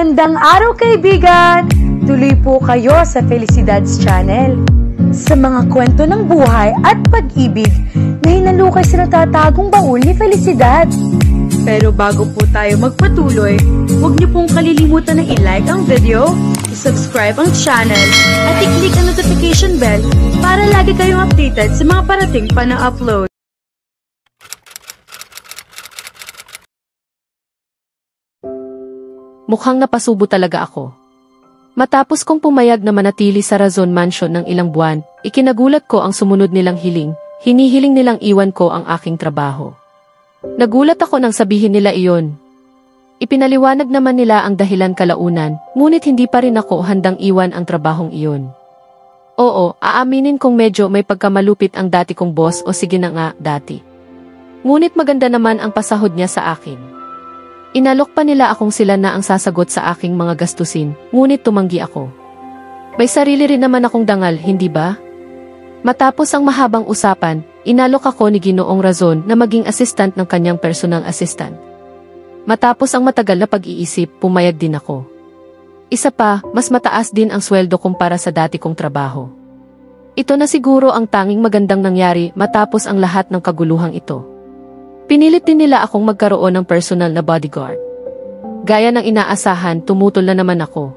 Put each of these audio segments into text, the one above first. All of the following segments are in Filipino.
Magandang araw kaibigan! Tuloy po kayo sa Felicidad's Channel. Sa mga kwento ng buhay at pag-ibig na hinalukay sa natatagong baul ni Felicidad. Pero bago po tayo magpatuloy, huwag niyo pong kalilimutan na i-like ang video, i-subscribe ang channel, at i-click ang notification bell para lagi kayong updated sa mga parating pa na upload. Mukhang napasubo talaga ako. Matapos kong pumayag na manatili sa Razon Mansion ng ilang buwan, ikinagulat ko ang sumunod nilang hiling, hinihiling nilang iwan ko ang aking trabaho. Nagulat ako nang sabihin nila iyon. Ipinaliwanag naman nila ang dahilan kalaunan, ngunit hindi pa rin ako handang iwan ang trabahong iyon. Oo, aaminin kong medyo may pagkamalupit ang dati kong boss o sige na nga, dati. Ngunit maganda naman ang pasahod niya sa akin. Inalok pa nila akong sila na ang sasagot sa aking mga gastusin, ngunit tumanggi ako. May sarili rin naman akong dangal, hindi ba? Matapos ang mahabang usapan, inalok ako ni Ginoong Razon na maging assistant ng kanyang personal assistant. Matapos ang matagal na pag-iisip, pumayag din ako. Isa pa, mas mataas din ang sweldo kumpara sa dati kong trabaho. Ito na siguro ang tanging magandang nangyari matapos ang lahat ng kaguluhang ito. Pinilit din nila akong magkaroon ng personal na bodyguard. Gaya ng inaasahan, tumutol na naman ako.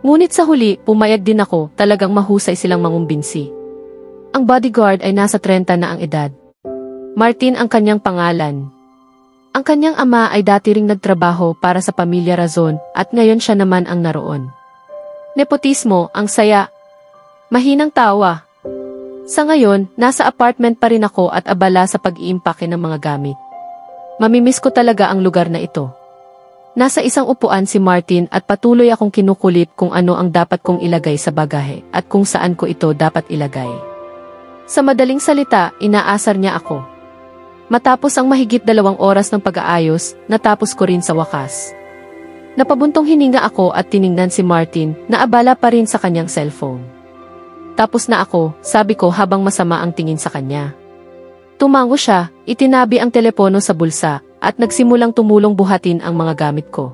Ngunit sa huli, pumayag din ako, talagang mahusay silang mangumbinsi. Ang bodyguard ay nasa 30 na ang edad. Martin ang kanyang pangalan. Ang kanyang ama ay dati ring nagtrabaho para sa pamilya Razon at ngayon siya naman ang naroon. Nepotismo, ang saya. Mahinang tawa. Sa ngayon, nasa apartment pa rin ako at abala sa pag-iimpake ng mga gamit. Mamimiss ko talaga ang lugar na ito. Nasa isang upuan si Martin at patuloy akong kinukulit kung ano ang dapat kong ilagay sa bagahe at kung saan ko ito dapat ilagay. Sa madaling salita, inaasar niya ako. Matapos ang mahigit 2 oras ng pag-aayos, natapos ko rin sa wakas. Napabuntong hininga ako at tiningnan si Martin na abala pa rin sa kanyang cellphone. Tapos na ako, sabi ko habang masama ang tingin sa kanya. Tumango siya, itinabi ang telepono sa bulsa, at nagsimulang tumulong buhatin ang mga gamit ko.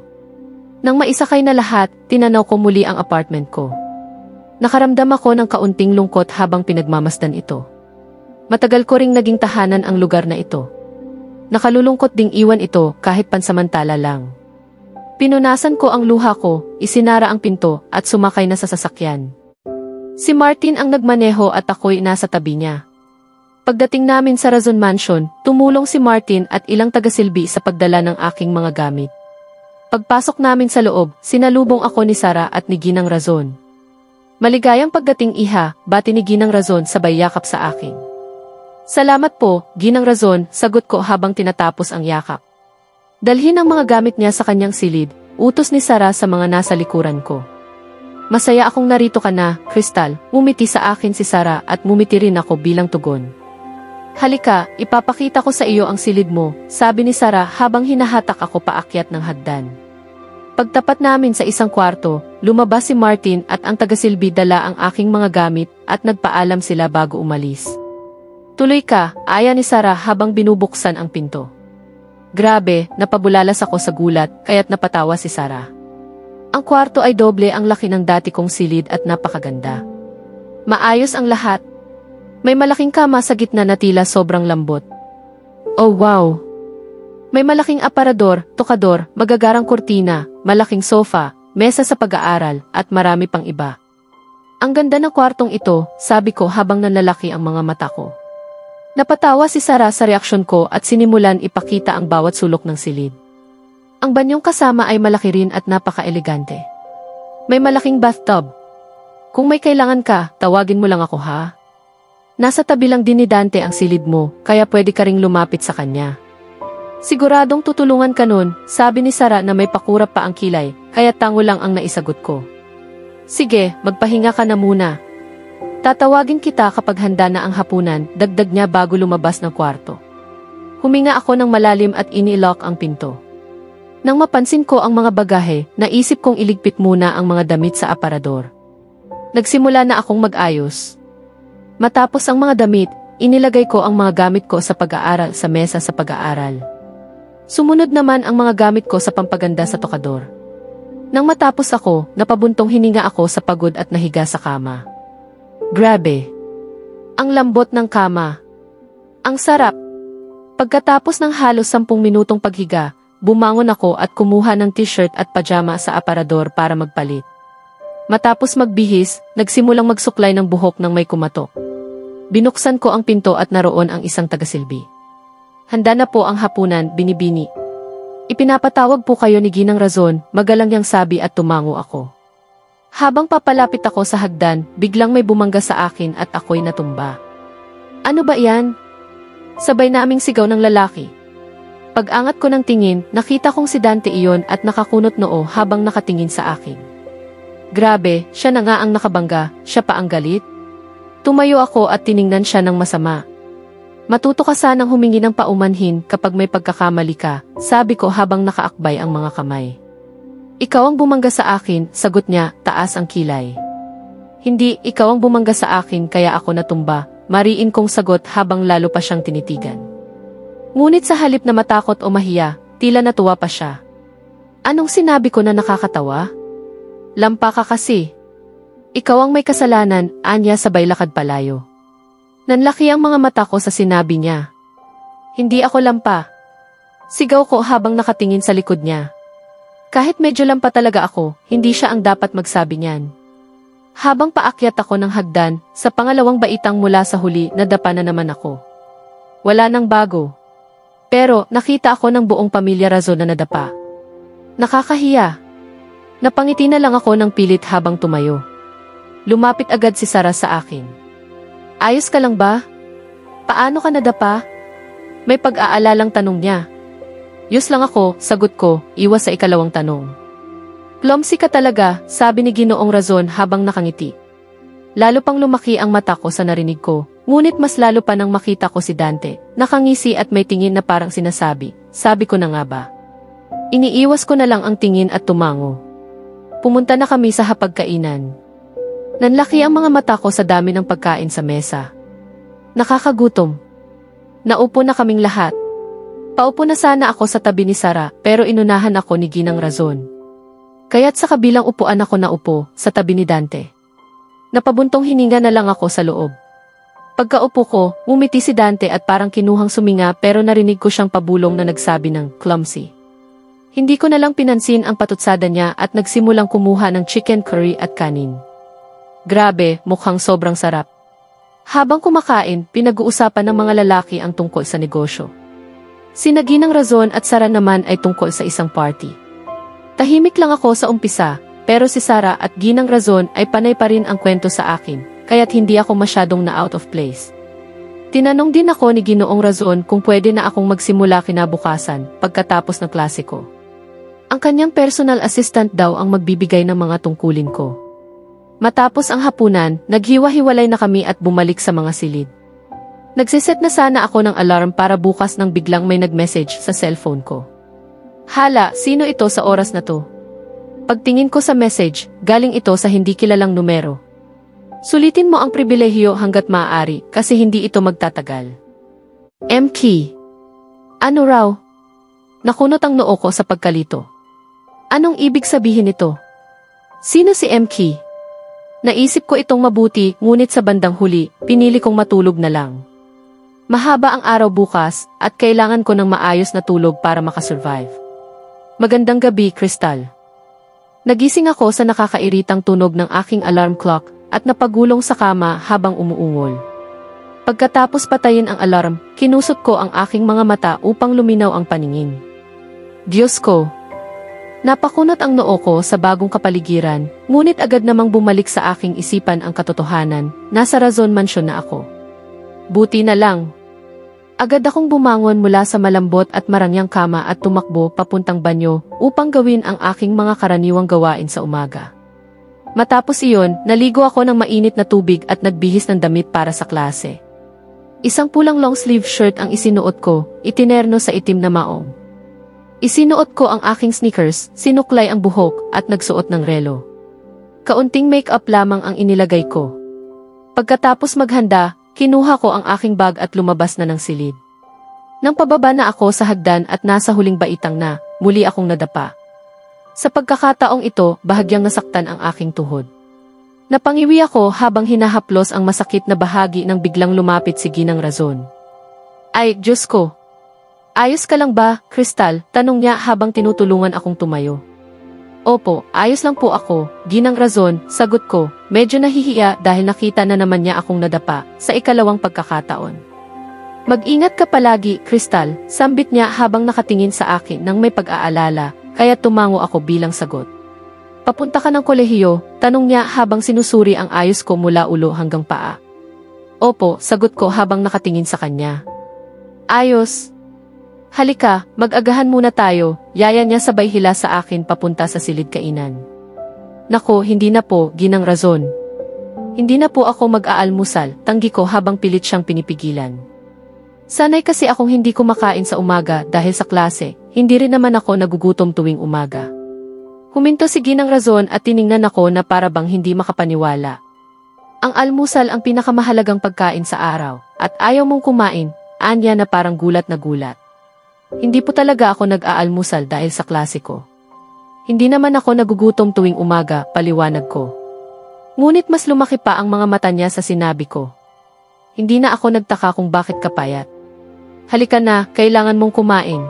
Nang maisakay na lahat, tinanaw ko muli ang apartment ko. Nakaramdam ako ng kaunting lungkot habang pinagmamasdan ito. Matagal ko ring naging tahanan ang lugar na ito. Nakalulungkot ding iwan ito kahit pansamantala lang. Pinunasan ko ang luha ko, isinara ang pinto, at sumakay na sa sasakyan. Si Martin ang nagmaneho at ako'y nasa tabi niya. Pagdating namin sa Razon Mansion, tumulong si Martin at ilang tagasilbi sa pagdala ng aking mga gamit. Pagpasok namin sa loob, sinalubong ako ni Sarah at ni Ginang Razon. Maligayang pagdating iha, bati ni Ginang Razon sabay yakap sa akin. Salamat po, Ginang Razon, sagot ko habang tinatapos ang yakap. Dalhin ang mga gamit niya sa kanyang silid, utos ni Sarah sa mga nasa likuran ko. Masaya akong narito ka na, Crystal, ngumiti sa akin si Sarah at ngumiti rin ako bilang tugon. Halika, ipapakita ko sa iyo ang silid mo, sabi ni Sarah habang hinahatak ako paakyat ng hagdan. Pagtapat namin sa isang kwarto, lumabas si Martin at ang tagasilbi dala ang aking mga gamit at nagpaalam sila bago umalis. Tuloy ka, aya ni Sarah habang binubuksan ang pinto. Grabe, napabulalas ako sa gulat, kaya't napatawa si Sarah. Ang kwarto ay doble ang laki ng dati kong silid at napakaganda. Maayos ang lahat. May malaking kama sa gitna na tila sobrang lambot. Oh wow! May malaking aparador, tokador, magagarang kurtina, malaking sofa, mesa sa pag-aaral, at marami pang iba. Ang ganda ng kwartong ito, sabi ko habang nanlalaki ang mga mata ko. Napatawa si Sarah sa reaksyon ko at sinimulan ipakita ang bawat sulok ng silid. Ang banyong kasama ay malaki rin at napaka-elegante. May malaking bathtub. Kung may kailangan ka, tawagin mo lang ako ha. Nasa tabi lang din ni Dante ang silid mo, kaya pwede ka ring lumapit sa kanya. Siguradong tutulungan ka nun, sabi ni Sarah na may pakurap pa ang kilay, kaya tango lang ang naisagot ko. Sige, magpahinga ka na muna. Tatawagin kita kapag handa na ang hapunan, dagdag niya bago lumabas ng kwarto. Huminga ako ng malalim at ini-lock ang pinto. Nang mapansin ko ang mga bagahe, naisip kong iligpit muna ang mga damit sa aparador. Nagsimula na akong mag-ayos. Matapos ang mga damit, inilagay ko ang mga gamit ko sa pag-aaral sa mesa sa pag-aaral. Sumunod naman ang mga gamit ko sa pampaganda sa tokador. Nang matapos ako, napabuntong hininga ako sa pagod at nahiga sa kama. Grabe! Ang lambot ng kama. Ang sarap! Pagkatapos ng halos 10 minutong paghiga, bumangon ako at kumuha ng t-shirt at pajama sa aparador para magpalit. Matapos magbihis, nagsimulang magsuklay ng buhok ng may kumatok. Binuksan ko ang pinto at naroon ang isang tagasilbi. Handa na po ang hapunan, binibini. Ipinapatawag po kayo ni Ginang Razon, magalang yang sabi at tumango ako. Habang papalapit ako sa hagdan, biglang may bumangga sa akin at ako'y natumba. Ano ba yan? Sabay naming sigaw ng lalaki. Pag-angat ko ng tingin, nakita kong si Dante iyon at nakakunot noo habang nakatingin sa akin. Grabe, siya na nga ang nakabangga, siya pa ang galit. Tumayo ako at tiningnan siya ng masama. Matuto ka sanang humingi ng paumanhin kapag may pagkakamali ka, sabi ko habang nakaakbay ang mga kamay. Ikaw ang bumangga sa akin, sagot niya, taas ang kilay. Hindi, ikaw ang bumangga sa akin kaya ako natumba, mariin kong sagot habang lalo pa siyang tinitigan. Ngunit sa halip na matakot o mahiya, tila natuwa pa siya. Anong sinabi ko na nakakatawa? Lampa ka kasi. Ikaw ang may kasalanan, anya sabay lakad palayo. Nanlaki ang mga mata ko sa sinabi niya. Hindi ako lampa. Sigaw ko habang nakatingin sa likod niya. Kahit medyo lampa talaga ako, hindi siya ang dapat magsabi niyan. Habang paakyat ako ng hagdan, sa pangalawang baitang mula sa huli, nadapa na naman ako. Wala nang bago. Pero nakita ako ng buong pamilya Razon na nadapa. Nakakahiya. Napangiti na lang ako ng pilit habang tumayo. Lumapit agad si Sarah sa akin. Ayos ka lang ba? Paano ka nadapa? May pag-aalalang tanong niya. Yus lang ako, sagot ko, iwas sa ikalawang tanong. Clumsy ka talaga, sabi ni Ginoong Razon habang nakangiti. Lalo pang lumaki ang mata ko sa narinig ko, ngunit mas lalo pa nang makita ko si Dante, nakangisi at may tingin na parang sinasabi, sabi ko na nga ba. Iniiwas ko na lang ang tingin at tumango. Pumunta na kami sa hapagkainan. Nanlaki ang mga mata ko sa dami ng pagkain sa mesa. Nakakagutom. Naupo na kaming lahat. Paupo na sana ako sa tabi ni Sarah pero inunahan ako ni Ginang Razon. Kaya't sa kabilang upuan ako naupo sa tabi ni Dante. Napabuntong hininga na lang ako sa loob. Pagkaupo ko, ngumiti si Dante at parang kinuhang suminga pero narinig ko siyang pabulong na nagsabi ng clumsy. Hindi ko na lang pinansin ang patutsada niya at nagsimulang kumuha ng chicken curry at kanin. Grabe, mukhang sobrang sarap. Habang kumakain, pinag-uusapan ng mga lalaki ang tungkol sa negosyo. Sina Ginang Razon at Sarah naman ay tungkol sa isang party. Tahimik lang ako sa umpisa, pero si Sarah at Ginang Razon ay panay pa rin ang kwento sa akin, kaya't hindi ako masyadong na out of place. Tinanong din ako ni Ginoong Razon kung pwede na akong magsimula kinabukasan pagkatapos ng klase ko. Ang kanyang personal assistant daw ang magbibigay ng mga tungkulin ko. Matapos ang hapunan, naghiwa-hiwalay na kami at bumalik sa mga silid. Nagsiset na sana ako ng alarm para bukas nang biglang may nag-message sa cellphone ko. Hala, sino ito sa oras na to? Pagtingin ko sa message, galing ito sa hindi kilalang numero. Sulitin mo ang pribilehiyo hanggat maaari kasi hindi ito magtatagal. MK. Ano raw? Nakunot ang noo ko sa pagkalito. Anong ibig sabihin nito? Sino si MK? Naisip ko itong mabuti, ngunit sa bandang huli, pinili kong matulog na lang. Mahaba ang araw bukas, at kailangan ko ng maayos na tulog para makasurvive. Magandang gabi, Crystal. Nagising ako sa nakakairitang tunog ng aking alarm clock, at napagulong sa kama habang umuungol. Pagkatapos patayin ang alarm, kinusot ko ang aking mga mata upang luminaw ang paningin. Diyos ko! Napakunot ang noo ko sa bagong kapaligiran, ngunit agad namang bumalik sa aking isipan ang katotohanan, nasa Razon Mansion na ako. Buti na lang. Agad akong bumangon mula sa malambot at marangyang kama at tumakbo papuntang banyo upang gawin ang aking mga karaniwang gawain sa umaga. Matapos iyon, naligo ako ng mainit na tubig at nagbihis ng damit para sa klase. Isang pulang long sleeve shirt ang isinuot ko, itinerno sa itim na maong. Isinuot ko ang aking sneakers, sinuklay ang buhok, at nagsuot ng relo. Kaunting make-up lamang ang inilagay ko. Pagkatapos maghanda, kinuha ko ang aking bag at lumabas na ng silid. Nang pababa na ako sa hagdan at nasa huling baitang na, muli akong nadapa. Sa pagkakataong ito, bahagyang nasaktan ang aking tuhod. Napangiwi ako habang hinahaplos ang masakit na bahagi nang biglang lumapit si Ginang Razon. Ay, Diyos ko! Ayos ka lang ba, Crystal? Tanong niya habang tinutulungan akong tumayo. Opo, ayos lang po ako, Ginang Razon, sagot ko, medyo nahihiya dahil nakita na naman niya akong nadapa sa ikalawang pagkakataon. Mag-ingat ka palagi, Crystal, sambit niya habang nakatingin sa akin nang may pag-aalala, kaya tumango ako bilang sagot. Papunta ka ng kolehiyo, tanong niya habang sinusuri ang ayos ko mula ulo hanggang paa. Opo, sagot ko habang nakatingin sa kanya. Ayos. Halika, mag-agahan muna tayo, yaya niya sabay hila sa akin papunta sa silid kainan. Nako, hindi na po, Ginang Razon. Hindi na po ako mag-aalmusal, tanggi ko habang pilit siyang pinipigilan. Sanay kasi akong hindi kumakain sa umaga dahil sa klase, hindi rin naman ako nagugutom tuwing umaga. Huminto si Ginang Razon at tiningnan ako na para bang hindi makapaniwala. Ang almusal ang pinakamahalagang pagkain sa araw, at ayaw mong kumain, anya na parang gulat na gulat. Hindi po talaga ako nag-aalmusal dahil sa klase ko. Hindi naman ako nagugutom tuwing umaga, paliwanag ko. Ngunit mas lumaki pa ang mga mata niya sa sinabi ko. Hindi na ako nagtaka kung bakit kapayat. Halika na, kailangan mong kumain.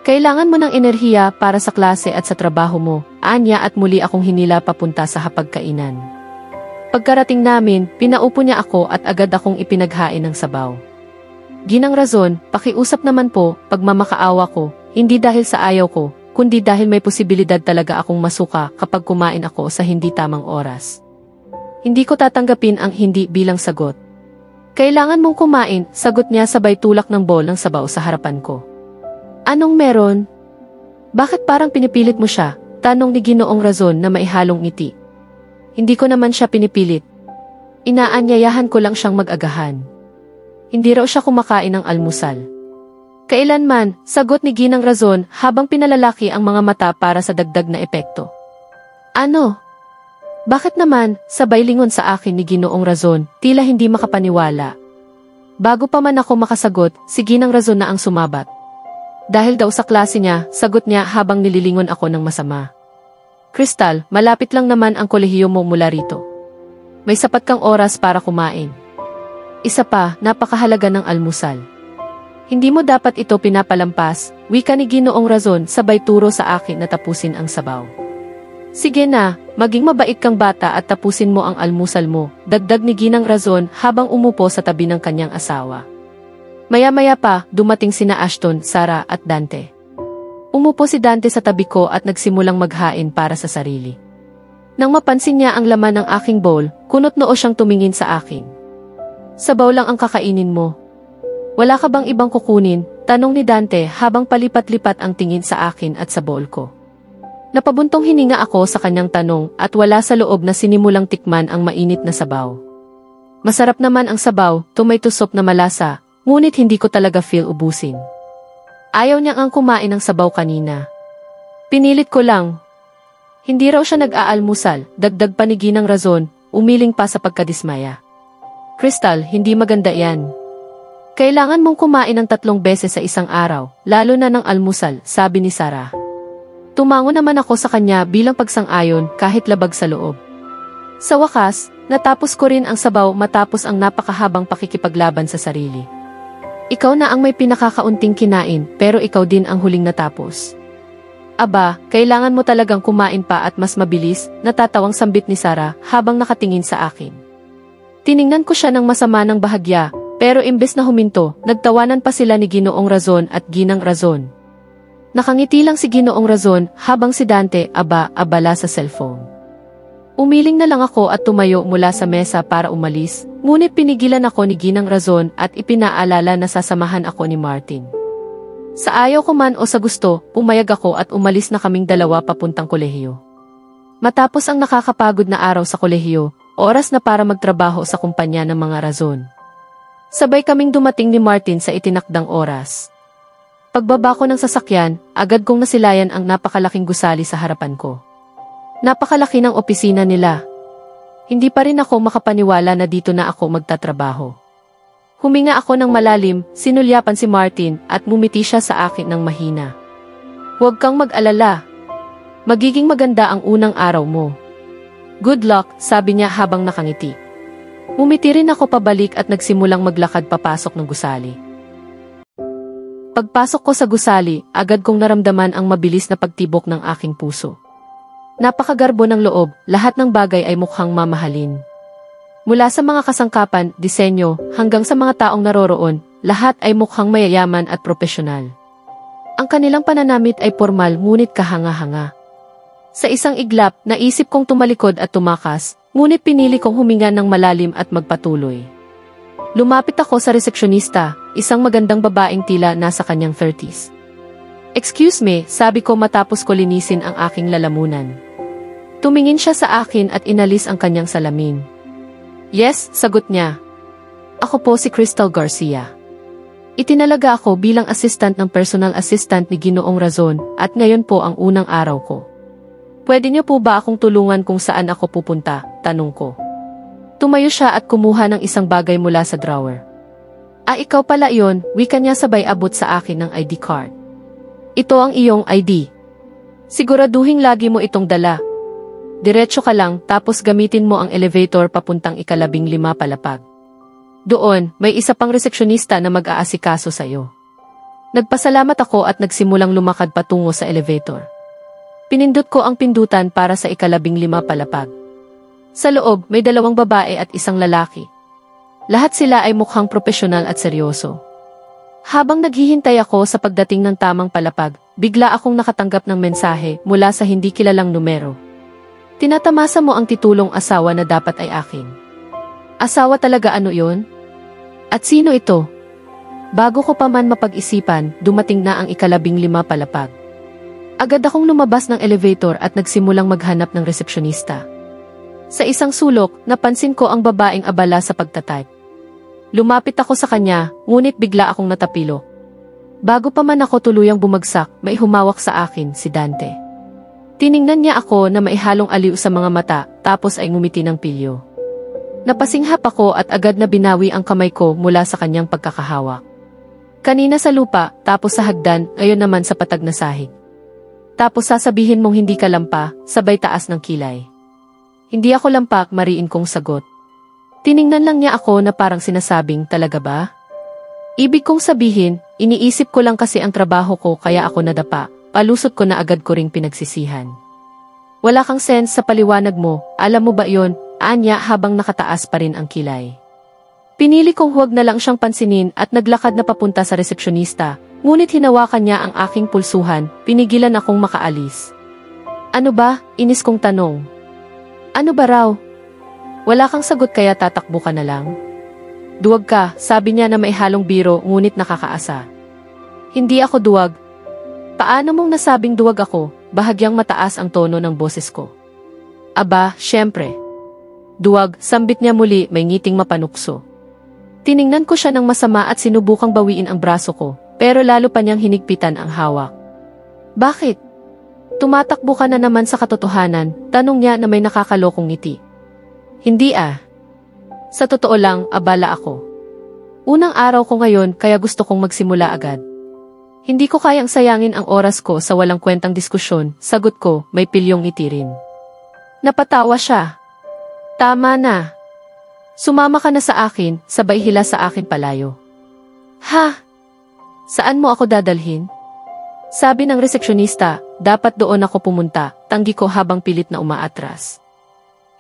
Kailangan mo ng enerhiya para sa klase at sa trabaho mo, anya at muli akong hinila papunta sa hapagkainan. Pagkarating namin, pinaupo niya ako at agad akong ipinaghain ng sabaw. Ginang Razon, pakiusap naman po, pagmamakaawa ko, hindi dahil sa ayaw ko, kundi dahil may posibilidad talaga akong masuka kapag kumain ako sa hindi tamang oras. Hindi ko tatanggapin ang hindi bilang sagot. Kailangan mong kumain, sagot niya sabay tulak ng bowl ng sabaw sa harapan ko. Anong meron? Bakit parang pinipilit mo siya? Tanong ni Ginoong Razon na maihalong ngiti. Hindi ko naman siya pinipilit. Inaanyayahan ko lang siyang mag-agahan. Hindi raw siya kumakain ng almusal. Kailanman, sagot ni Ginang Razon habang pinalalaki ang mga mata para sa dagdag na epekto. Ano? Bakit naman, sabay lingon sa akin ni Ginoong Razon, tila hindi makapaniwala. Bago pa man ako makasagot, si Ginang Razon na ang sumabat. Dahil daw sa klase niya, sagot niya habang nililingon ako ng masama. Crystal, malapit lang naman ang kolehiyo mo mula rito. May sapat kang oras para kumain. Isa pa, napakahalaga ng almusal. Hindi mo dapat ito pinapalampas, wika ni Ginoong Razon sabay turo sa akin na tapusin ang sabaw. Sige na, maging mabait kang bata at tapusin mo ang almusal mo, dagdag ni Ginang Razon habang umupo sa tabi ng kanyang asawa. Maya-maya pa, dumating sina Ashton, Sarah at Dante. Umupo si Dante sa tabi ko at nagsimulang maghain para sa sarili. Nang mapansin niya ang laman ng aking bowl, kunot-noo siyang tumingin sa akin. Sabaw lang ang kakainin mo. Wala ka bang ibang kukunin? Tanong ni Dante habang palipat-lipat ang tingin sa akin at sa bowl ko. Napabuntong hininga ako sa kanyang tanong at wala sa loob na sinimulang tikman ang mainit na sabaw. Masarap naman ang sabaw, tomato soup na malasa, ngunit hindi ko talaga feel ubusin. Ayaw niyang ang kumain ng sabaw kanina. Pinilit ko lang. Hindi raw siya nag-aalmusal, dagdag pa ni Ginang Razon, umiling pa sa pagkadismaya. Crystal, hindi maganda yan. Kailangan mong kumain ng 3 beses sa isang araw, lalo na ng almusal, sabi ni Sarah. Tumango naman ako sa kanya bilang pagsang-ayon kahit labag sa loob. Sa wakas, natapos ko rin ang sabaw matapos ang napakahabang pakikipaglaban sa sarili. Ikaw na ang may pinakakaunting kinain, pero ikaw din ang huling natapos. Aba, kailangan mo talagang kumain pa at mas mabilis, natatawang sambit ni Sarah habang nakatingin sa akin. Tiningnan ko siya ng masama ng bahagya, pero imbes na huminto, nagtawanan pa sila ni Ginoong Razon at Ginang Razon. Nakangiti lang si Ginoong Razon habang si Dante abala sa cellphone. Umiling na lang ako at tumayo mula sa mesa para umalis, ngunit pinigilan ako ni Ginang Razon at ipinaalala na sasamahan ako ni Martin. Sa ayaw ko man o sa gusto, pumayag ako at umalis na kaming dalawa papuntang kolehiyo. Matapos ang nakakapagod na araw sa kolehiyo, oras na para magtrabaho sa kumpanya ng mga Razon. Sabay kaming dumating ni Martin sa itinakdang oras. Pagbaba ko ng sasakyan, agad kong nasilayan ang napakalaking gusali sa harapan ko. Napakalaki ng opisina nila. Hindi pa rin ako makapaniwala na dito na ako magtatrabaho. Huminga ako ng malalim, sinulyapan si Martin at ngumiti siya sa akin ng mahina. Huwag kang mag-alala. Magiging maganda ang unang araw mo. Good luck, sabi niya habang nakangiti. Umiti rin ako pabalik at nagsimulang maglakad papasok ng gusali. Pagpasok ko sa gusali, agad kong naramdaman ang mabilis na pagtibok ng aking puso. Napakagarbo ng loob, lahat ng bagay ay mukhang mamahalin. Mula sa mga kasangkapan, disenyo, hanggang sa mga taong naroroon, lahat ay mukhang mayayaman at propesyonal. Ang kanilang pananamit ay formal ngunit kahanga-hanga. Sa isang iglap, naisip kong tumalikod at tumakas, ngunit pinili kong huminga ng malalim at magpatuloy. Lumapit ako sa resepsyonista, isang magandang babaeng tila nasa kanyang 30s. Excuse me, sabi ko matapos ko linisin ang aking lalamunan. Tumingin siya sa akin at inalis ang kanyang salamin. Yes, sagot niya. Ako po si Crystal Garcia. Itinalaga ako bilang assistant ng personal assistant ni Ginoong Razon at ngayon po ang unang araw ko. Pwede niyo po ba akong tulungan kung saan ako pupunta? Tanong ko. Tumayo siya at kumuha ng isang bagay mula sa drawer. Ikaw pala iyon, wika niya sabay abot sa akin ng ID card. Ito ang iyong ID. Siguraduhin lagi mo itong dala. Diretso ka lang tapos gamitin mo ang elevator papuntang 15 palapag. Doon, may isa pang resepsyonista na mag-aasikaso sa iyo. Nagpasalamat ako at nagsimulang lumakad patungo sa elevator. Pinindot ko ang pindutan para sa 15 palapag. Sa loob, may 2 babae at isang lalaki. Lahat sila ay mukhang propesyonal at seryoso. Habang naghihintay ako sa pagdating ng tamang palapag, bigla akong nakatanggap ng mensahe mula sa hindi kilalang numero. Tinatamasa mo ang titulong asawa na dapat ay akin. Asawa talaga ano yon? At sino ito? Bago ko pa man mapag-isipan, dumating na ang 15 palapag. Agad akong lumabas ng elevator at nagsimulang maghanap ng resepsyonista. Sa isang sulok, napansin ko ang babaeng abala sa pagtatype. Lumapit ako sa kanya, ngunit bigla akong natapilo. Bago pa man ako tuluyang bumagsak, may humawak sa akin, si Dante. Tiningnan niya ako na maihalong aliw sa mga mata, tapos ay ngumiti ng pilyo. Napasinghap ako at agad na binawi ang kamay ko mula sa kanyang pagkakahawak. Kanina sa lupa, tapos sa hagdan, ngayon naman sa patag na sahig. Tapos sasabihin mong hindi ka lampa, sabay taas ng kilay. Hindi ako lampak, mariin kong sagot. Tiningnan lang niya ako na parang sinasabing, talaga ba? Ibig kong sabihin, iniisip ko lang kasi ang trabaho ko kaya ako nadapa, palusot ko na agad ko ring pinagsisihan. Wala kang sense sa paliwanag mo, alam mo ba yon? Anya habang nakataas pa rin ang kilay. Pinili kong huwag na lang siyang pansinin at naglakad na papunta sa resepsyonista, ngunit hinawakan niya ang aking pulsuhan, pinigilan akong makaalis. Ano ba? Inis kong tanong. Ano ba raw? Wala kang sagot kaya tatakbo ka na lang? Duwag ka, sabi niya na may halong biro ngunit nakakaasa. Hindi ako duwag. Paano mong nasabing duwag ako? Bahagyang mataas ang tono ng boses ko. Aba, syempre. Duwag, sambit niya muli, may ngiting mapanukso. Tiningnan ko siya ng masama at sinubukang bawiin ang braso ko, pero lalo pa niyang hinigpitan ang hawak. Bakit? Tumatakbo ka na naman sa katotohanan, tanong niya na may nakakalokong ngiti. Hindi Sa totoo lang, abala ako. Unang araw ko ngayon kaya gusto kong magsimula agad. Hindi ko kayang sayangin ang oras ko sa walang kwentang diskusyon, sagot ko, may pilyong ngiti rin. Napatawa siya. Tama na. Sumama ka na sa akin, sabay hila sa akin palayo. Ha? Saan mo ako dadalhin? Sabi ng resepsyonista, dapat doon ako pumunta, tanggi ko habang pilit na umaatras.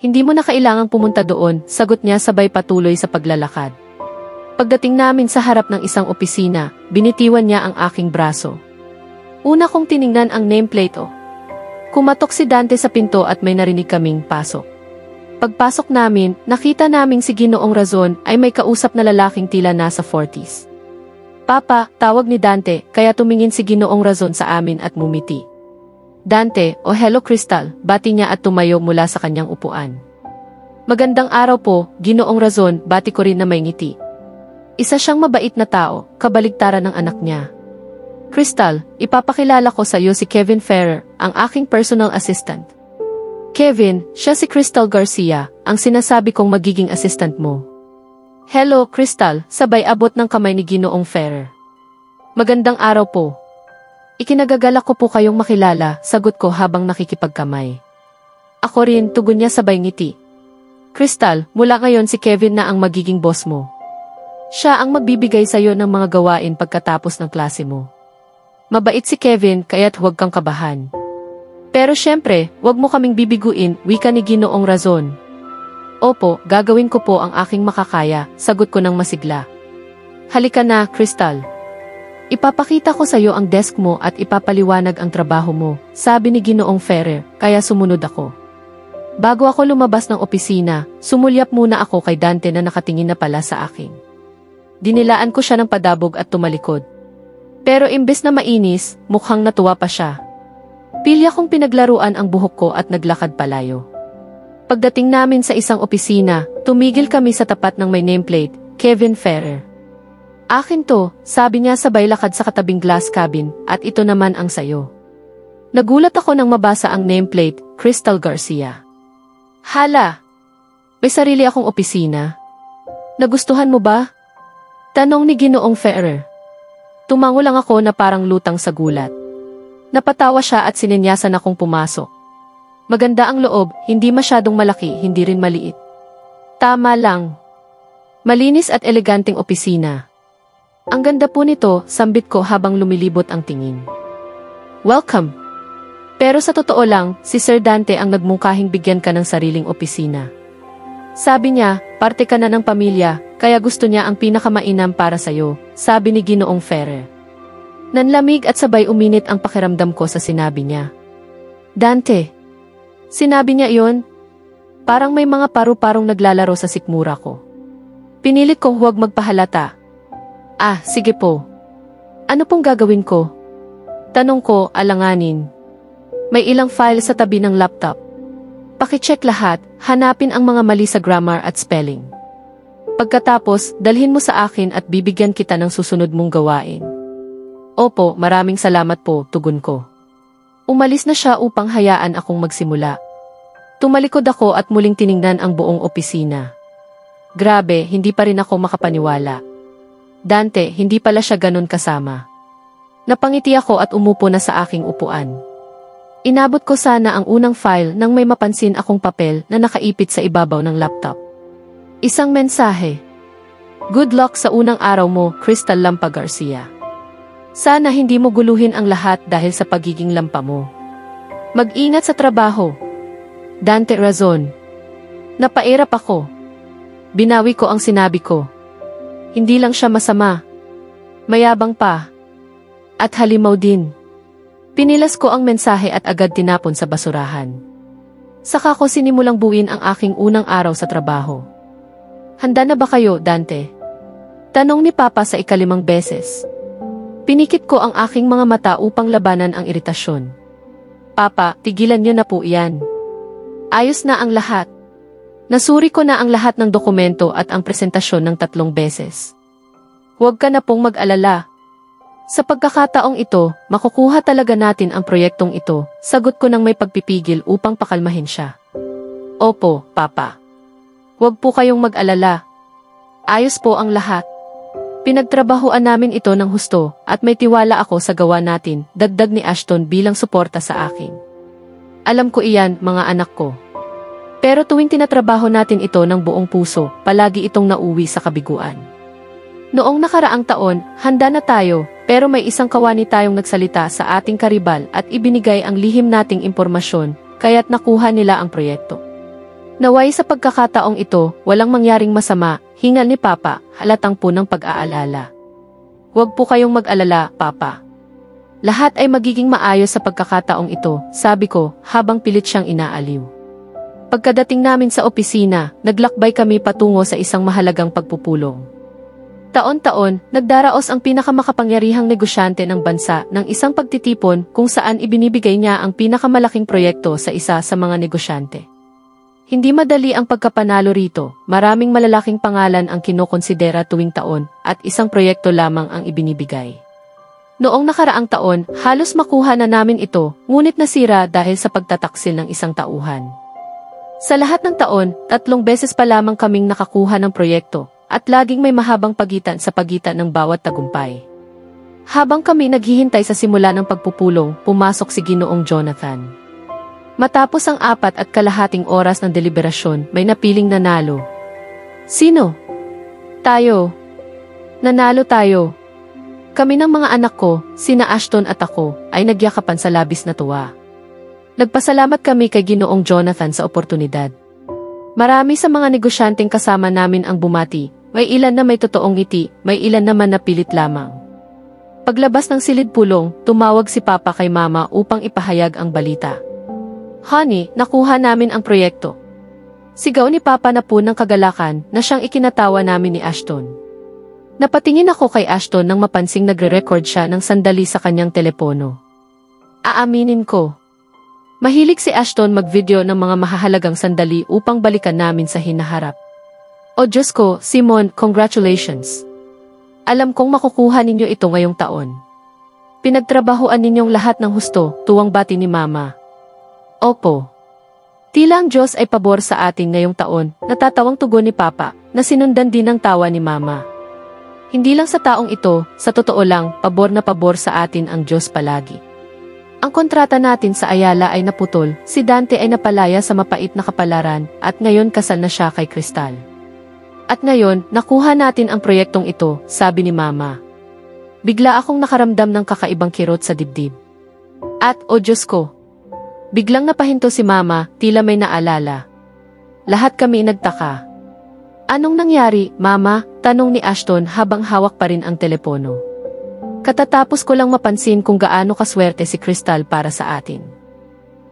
Hindi mo na kailangang pumunta doon, sagot niya sabay patuloy sa paglalakad. Pagdating namin sa harap ng isang opisina, binitiwan niya ang aking braso. Una kong tiningnan ang nameplate. Kumatok si Dante sa pinto at may narinig kaming pasok. Pagpasok namin, nakita naming si Ginoong Razon ay may kausap na lalaking tila nasa 40s. Papa, tawag ni Dante, kaya tumingin si Ginoong Razon sa amin at mumiti. Dante, hello Crystal, bati niya at tumayo mula sa kanyang upuan. Magandang araw po, Ginoong Razon, bati ko rin na may ngiti. Isa siyang mabait na tao, kabaligtaran ng anak niya. Crystal, ipapakilala ko sa iyo si Kevin Ferrer, ang aking personal assistant. Kevin, siya si Crystal Garcia, ang sinasabi kong magiging assistant mo. Hello, Crystal, sabay abot ng kamay ni Ginoong Ferrer. Magandang araw po. Ikinagagalak ko po kayong makilala, sagot ko habang nakikipagkamay. Ako rin, tugon niya sabay ngiti. Crystal, mula ngayon si Kevin na ang magiging boss mo. Siya ang magbibigay sa'yo ng mga gawain pagkatapos ng klase mo. Mabait si Kevin kaya't huwag kang kabahan. Pero syempre, huwag mo kaming bibiguin, wika ni Ginoong Razon. Opo, gagawin ko po ang aking makakaya, sagot ko ng masigla. Halika na, Crystal. Ipapakita ko sa'yo ang desk mo at ipapaliwanag ang trabaho mo, sabi ni Ginoong Ferrer, kaya sumunod ako. Bago ako lumabas ng opisina, sumulyap muna ako kay Dante na nakatingin na pala sa akin. Dinilaan ko siya ng padabog at tumalikod. Pero imbes na mainis, mukhang natuwa pa siya. Pilya kong pinaglaruan ang buhok ko at naglakad palayo. Pagdating namin sa isang opisina, tumigil kami sa tapat ng may nameplate, Kevin Ferrer. Akin to, sabi niya sabay lakad sa katabing glass cabin, at ito naman ang sayo. Nagulat ako nang mabasa ang nameplate, Crystal Garcia. Hala! May sarili akong opisina. Nagustuhan mo ba? Tanong ni Ginoong Ferrer. Tumango lang ako na parang lutang sa gulat. Napatawa siya at sininyasan akong pumasok. Maganda ang loob, hindi masyadong malaki, hindi rin maliit. Tama lang. Malinis at eleganteng opisina. Ang ganda po nito, sambit ko habang lumilibot ang tingin. Welcome! Pero sa totoo lang, si Sir Dante ang nagmungkahing bigyan ka ng sariling opisina. Sabi niya, parte ka na ng pamilya, kaya gusto niya ang pinakamainam para sa'yo, sabi ni Ginoong Ferrer. Nanlamig at sabay uminit ang pakiramdam ko sa sinabi niya. Dante! Sinabi niya iyon? Parang may mga paru-parong naglalaro sa sikmura ko. Pinilit kong huwag magpahalata. Ah, sige po. Ano pong gagawin ko? Tanong ko, alanganin. May ilang file sa tabi ng laptop. Pakicheck lahat, hanapin ang mga mali sa grammar at spelling. Pagkatapos, dalhin mo sa akin at bibigyan kita ng susunod mong gawain. Opo, maraming salamat po, tugon ko. Umalis na siya upang hayaan akong magsimula. Tumalikod ako at muling tiningnan ang buong opisina. Grabe, hindi pa rin ako makapaniwala. Dante, hindi pala siya ganun kasama. Napangiti ako at umupo na sa aking upuan. Inabot ko sana ang unang file nang may mapansin akong papel na nakaipit sa ibabaw ng laptop. Isang mensahe. Good luck sa unang araw mo, Crystal Lampa Garcia. Sana hindi mo guluhin ang lahat dahil sa pagiging lampa mo. Mag-ingat sa trabaho. Dante Razon. Napairap ako. Binawi ko ang sinabi ko. Hindi lang siya masama. Mayabang pa. At halimaw din. Pinilas ko ang mensahe at agad tinapon sa basurahan. Saka ko sinimulang buuin ang aking unang araw sa trabaho. Handa na ba kayo, Dante? Tanong ni Papa sa ikalimang beses. Pinikit ko ang aking mga mata upang labanan ang iritasyon. Papa, tigilan niyo na po iyan. Ayos na ang lahat. Nasuri ko na ang lahat ng dokumento at ang presentasyon ng 3 beses. Huwag ka na pong mag-alala. Sa pagkakataong ito, makukuha talaga natin ang proyektong ito, sagot ko ng may pagpipigil upang pakalmahin siya. Opo, Papa. Huwag po kayong mag-alala. Ayos po ang lahat. Pinagtrabahuan namin ito ng husto at may tiwala ako sa gawa natin, dagdag ni Ashton bilang suporta sa akin. Alam ko iyan, mga anak ko. Pero tuwing tinatrabaho natin ito ng buong puso, palagi itong nauwi sa kabiguan. Noong nakaraang taon, handa na tayo, pero may isang kawani tayong nagsalita sa ating karibal at ibinigay ang lihim nating impormasyon, kaya't nakuha nila ang proyekto. Naway sa pagkakataong ito, walang mangyaring masama, hingal ni Papa, halatang punang pag-aalala. Huwag po kayong mag-alala, Papa. Lahat ay magiging maayos sa pagkakataong ito, sabi ko, habang pilit siyang inaaliw. Pagkadating namin sa opisina, naglakbay kami patungo sa isang mahalagang pagpupulong. Taon-taon, nagdaraos ang pinakamakapangyarihang negosyante ng bansa ng isang pagtitipon kung saan ibinibigay niya ang pinakamalaking proyekto sa isa sa mga negosyante. Hindi madali ang pagkapanalo rito, maraming malalaking pangalan ang kinokonsidera tuwing taon at isang proyekto lamang ang ibinibigay. Noong nakaraang taon, halos makuha na namin ito, ngunit nasira dahil sa pagtataksil ng isang tauhan. Sa lahat ng taon, 3 beses pa lamang kaming nakakuha ng proyekto, at laging may mahabang pagitan sa pagitan ng bawat tagumpay. Habang kami naghihintay sa simula ng pagpupulong, pumasok si Ginoong Jonathan. Matapos ang 4.5 oras ng deliberasyon, may napiling nanalo. Sino? Tayo. Nanalo tayo. Kami ng mga anak ko, sina Ashton at ako, ay nagyakapan sa labis na tuwa. Nagpasalamat kami kay Ginoong Jonathan sa oportunidad. Marami sa mga negosyanteng kasama namin ang bumati, may ilan na may totoong ngiti, may ilan naman na pilit lamang. Paglabas ng silid pulong, tumawag si Papa kay Mama upang ipahayag ang balita. Honey, nakuha namin ang proyekto. Sigaw ni Papa na po ng kagalakan na siyang ikinatawa namin ni Ashton. Napatingin ako kay Ashton nang mapansing nagre-record siya ng sandali sa kanyang telepono. Aaminin ko. Mahilig si Ashton mag-video ng mga mahahalagang sandali upang balikan namin sa hinaharap. O Diyos ko, Simon, congratulations. Alam kong makukuha ninyo ito ngayong taon. Pinagtrabahuan ninyong lahat ng husto, tuwang bati ni Mama. Opo. Tila ang Diyos ay pabor sa atin ngayong taon, natatawang tugon ni Papa, na sinundan din ng tawa ni Mama. Hindi lang sa taong ito, sa totoo lang, pabor na pabor sa atin ang Diyos palagi. Ang kontrata natin sa Ayala ay naputol, si Dante ay napalaya sa mapait na kapalaran, at ngayon kasal na siya kay Crystal. At ngayon, nakuha natin ang proyektong ito, sabi ni Mama. Bigla akong nakaramdam ng kakaibang kirot sa dibdib. At, o Diyos ko! Biglang napahinto si Mama, tila may naalala. Lahat kami nagtaka. Anong nangyari, Mama? Tanong ni Ashton habang hawak pa rin ang telepono. Katatapos ko lang mapansin kung gaano kaswerte si Crystal para sa atin.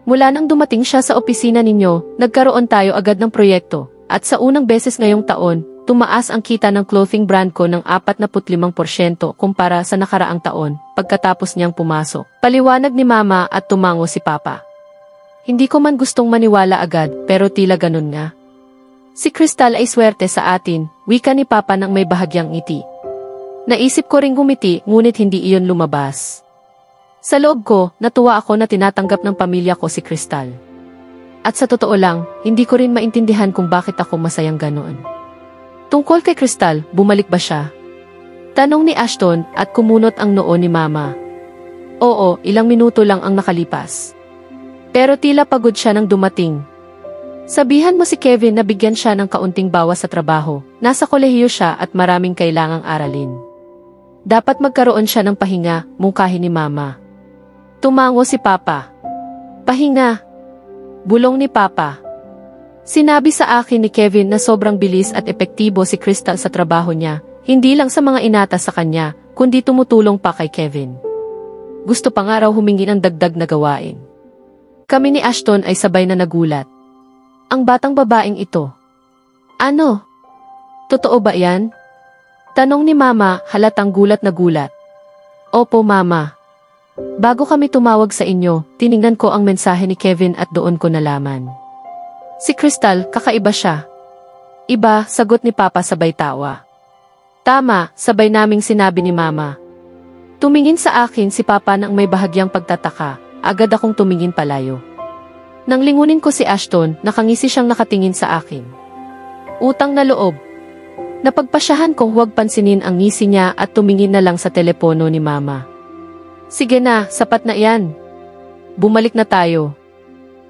Mula nang dumating siya sa opisina ninyo, nagkaroon tayo agad ng proyekto, at sa unang beses ngayong taon, tumaas ang kita ng clothing brand ko ng 45% kumpara sa nakaraang taon, pagkatapos niyang pumasok. Paliwanag ni Mama at tumango si Papa. Hindi ko man gustong maniwala agad, pero tila ganun nga. Si Crystal ay swerte sa atin, wika ni Papa nang may bahagyang ngiti. Naisip ko ring gumiti, ngunit hindi iyon lumabas. Sa loob ko, natuwa ako na tinatanggap ng pamilya ko si Crystal. At sa totoo lang, hindi ko rin maintindihan kung bakit ako masayang ganoon. Tungkol kay Crystal, bumalik ba siya? Tanong ni Ashton at kumunot ang noo ni Mama. Oo, ilang minuto lang ang nakalipas. Pero tila pagod siya nang dumating. Sabihan mo si Kevin na bigyan siya ng kaunting bawas sa trabaho. Nasa kolehiyo siya at maraming kailangang aralin. Dapat magkaroon siya ng pahinga, mungkahi ni Mama. Tumango si Papa. Pahinga. Bulong ni Papa. Sinabi sa akin ni Kevin na sobrang bilis at epektibo si Crystal sa trabaho niya, hindi lang sa mga inatas sa kanya, kundi tumutulong pa kay Kevin. Gusto pa nga raw humingi ng dagdag na gawain. Kami ni Ashton ay sabay na nagulat. Ang batang babaeng ito. Ano? Totoo ba yan? Tanong ni Mama, halatang gulat na gulat. Opo, Mama. Bago kami tumawag sa inyo, tiningnan ko ang mensahe ni Kevin at doon ko nalaman. Si Crystal, kakaiba siya. Iba, sagot ni Papa sabay tawa. Tama, sabay naming sinabi ni Mama. Tumingin sa akin si Papa nang may bahagyang pagtataka. Agad akong tumingin palayo. Nang lingunin ko si Ashton, nakangisi siyang nakatingin sa akin. Utang na loob. Napagpasyahan kong huwag pansinin ang ngisi niya at tumingin na lang sa telepono ni Mama. Sige na, sapat na yan. Bumalik na tayo.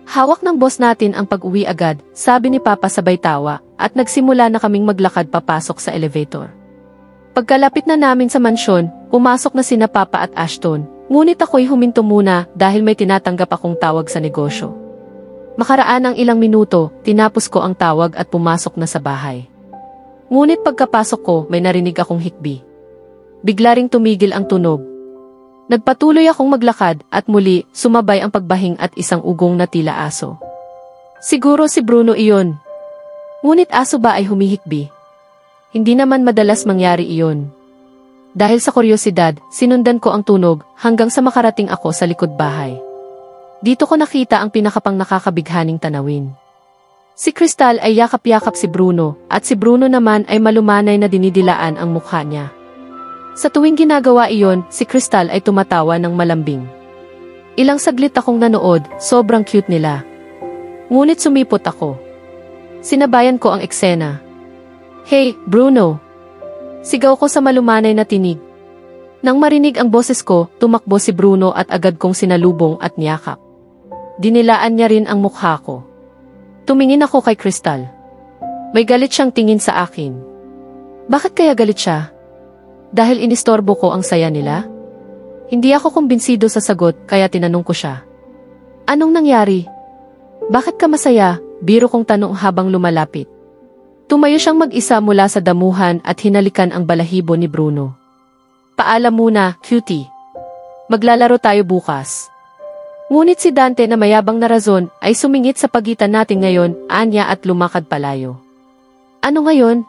Hawak ng boss natin ang pag-uwi agad, sabi ni Papa sabay tawa, at nagsimula na kaming maglakad papasok sa elevator. Pagkalapit na namin sa mansyon, pumasok na sina Papa at Ashton. Ngunit ako'y huminto muna dahil may tinatanggap akong tawag sa negosyo. Makaraan ang ilang minuto, tinapos ko ang tawag at pumasok na sa bahay. Ngunit pagkapasok ko, may narinig akong hikbi. Bigla ring tumigil ang tunog. Nagpatuloy akong maglakad at muli sumabay ang pagbahing at isang ugong na tila aso. Siguro si Bruno iyon. Ngunit aso ba ay humihikbi? Hindi naman madalas mangyari iyon. Dahil sa kuryosidad, sinundan ko ang tunog hanggang sa makarating ako sa likod bahay. Dito ko nakita ang pinakapang nakakabighaning tanawin. Si Crystal ay yakap-yakap si Bruno at si Bruno naman ay malumanay na dinidilaan ang mukha niya. Sa tuwing ginagawa iyon, si Crystal ay tumatawa ng malambing. Ilang saglit akong nanood, sobrang cute nila. Ngunit sumipot ako. Sinabayan ko ang eksena. Hey, Bruno! Sigaw ko sa malumanay na tinig. Nang marinig ang boses ko, tumakbo si Bruno at agad kong sinalubong at niyakap. Dinilaan niya rin ang mukha ko. Tumingin ako kay Crystal. May galit siyang tingin sa akin. Bakit kaya galit siya? Dahil inistorbo ko ang saya nila? Hindi ako kumbinsido sa sagot kaya tinanong ko siya. Anong nangyari? Bakit ka masaya? Biro kong tanong habang lumalapit. Tumayo siyang mag-isa mula sa damuhan at hinalikan ang balahibo ni Bruno. Paalam muna, cutie. Maglalaro tayo bukas. Ngunit si Dante na mayabang na rason ay sumingit sa pagitan natin ngayon, anya at lumakad palayo. Ano ngayon?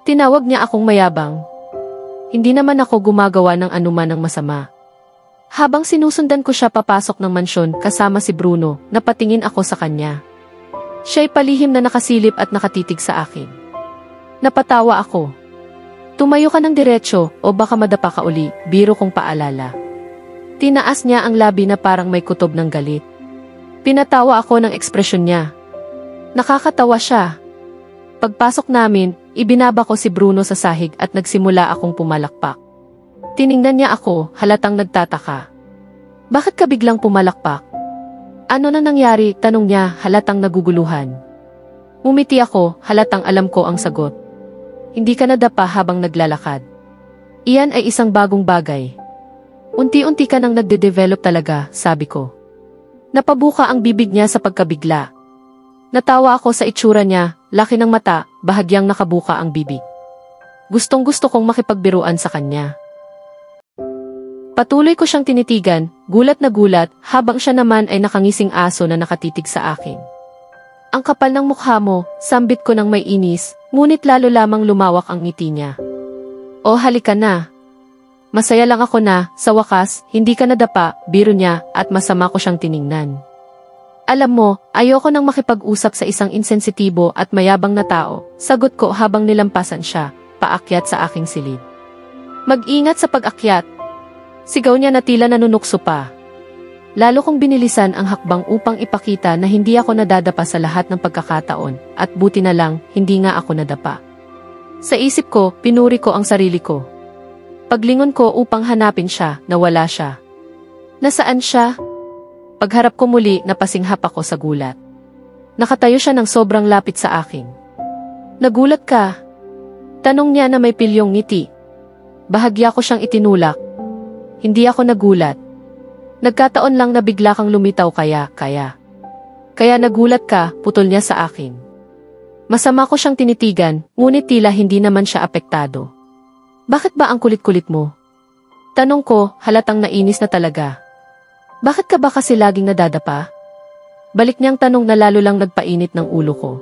Tinawag niya akong mayabang. Hindi naman ako gumagawa ng anuman ng masama. Habang sinusundan ko siya papasok ng mansyon kasama si Bruno, napatingin ako sa kanya. Siya'y palihim na nakasilip at nakatitig sa akin. Napatawa ako. Tumayo ka ng diretsyo o baka madapa ka uli, biro kong paalala. Tinaas niya ang labi na parang may kutob ng galit. Pinatawa ako ng ekspresyon niya. Nakakatawa siya. Pagpasok namin, ibinaba ko si Bruno sa sahig at nagsimula akong pumalakpak. Tiningnan niya ako, halatang nagtataka. Bakit ka biglang pumalakpak? Ano na nangyari? Tanong niya, halatang naguguluhan. Umiti ako, halatang alam ko ang sagot. Hindi ka nadapa habang naglalakad. Iyan ay isang bagong bagay. Unti-unti ka nang nagde-develop talaga, sabi ko. Napabuka ang bibig niya sa pagkabigla. Natawa ako sa itsura niya, laki ng mata, bahagyang nakabuka ang bibig. Gustong-gusto kong makipagbiruan sa kanya. Patuloy ko siyang tinitigan, gulat na gulat, habang siya naman ay nakangising aso na nakatitig sa akin. Ang kapal ng mukha mo, sambit ko ng may inis, ngunit lalo lamang lumawak ang ngiti niya. O halika na. Masaya lang ako na, sa wakas, hindi ka nadapa, biro niya, at masama ko siyang tiningnan. Alam mo, ayoko nang makipag-usap sa isang insensitibo at mayabang na tao, sagot ko habang nilampasan siya, paakyat sa aking silid. Mag-ingat sa pag-akyat. Sigaw niya na tila nanunukso pa. Lalo kong binilisan ang hakbang upang ipakita na hindi ako nadadapa sa lahat ng pagkakataon, at buti na lang, hindi nga ako nadapa. Sa isip ko, pinuri ko ang sarili ko. Paglingon ko upang hanapin siya, nawala siya. Nasaan siya? Pagharap ko muli, napasinghap ako sa gulat. Nakatayo siya ng sobrang lapit sa akin. Nagulat ka? Tanong niya na may pilyong ngiti. Bahagya ko siyang itinulak. Hindi ako nagulat. Nagkataon lang na bigla kang lumitaw kaya. Kaya nagulat ka, putol niya sa akin. Masama ko siyang tinitigan, ngunit tila hindi naman siya apektado. Bakit ba ang kulit-kulit mo? Tanong ko, halatang nainis na talaga. Bakit ka ba kasi laging nadadapa? Balik niyang tanong na lalo lang nagpainit ng ulo ko.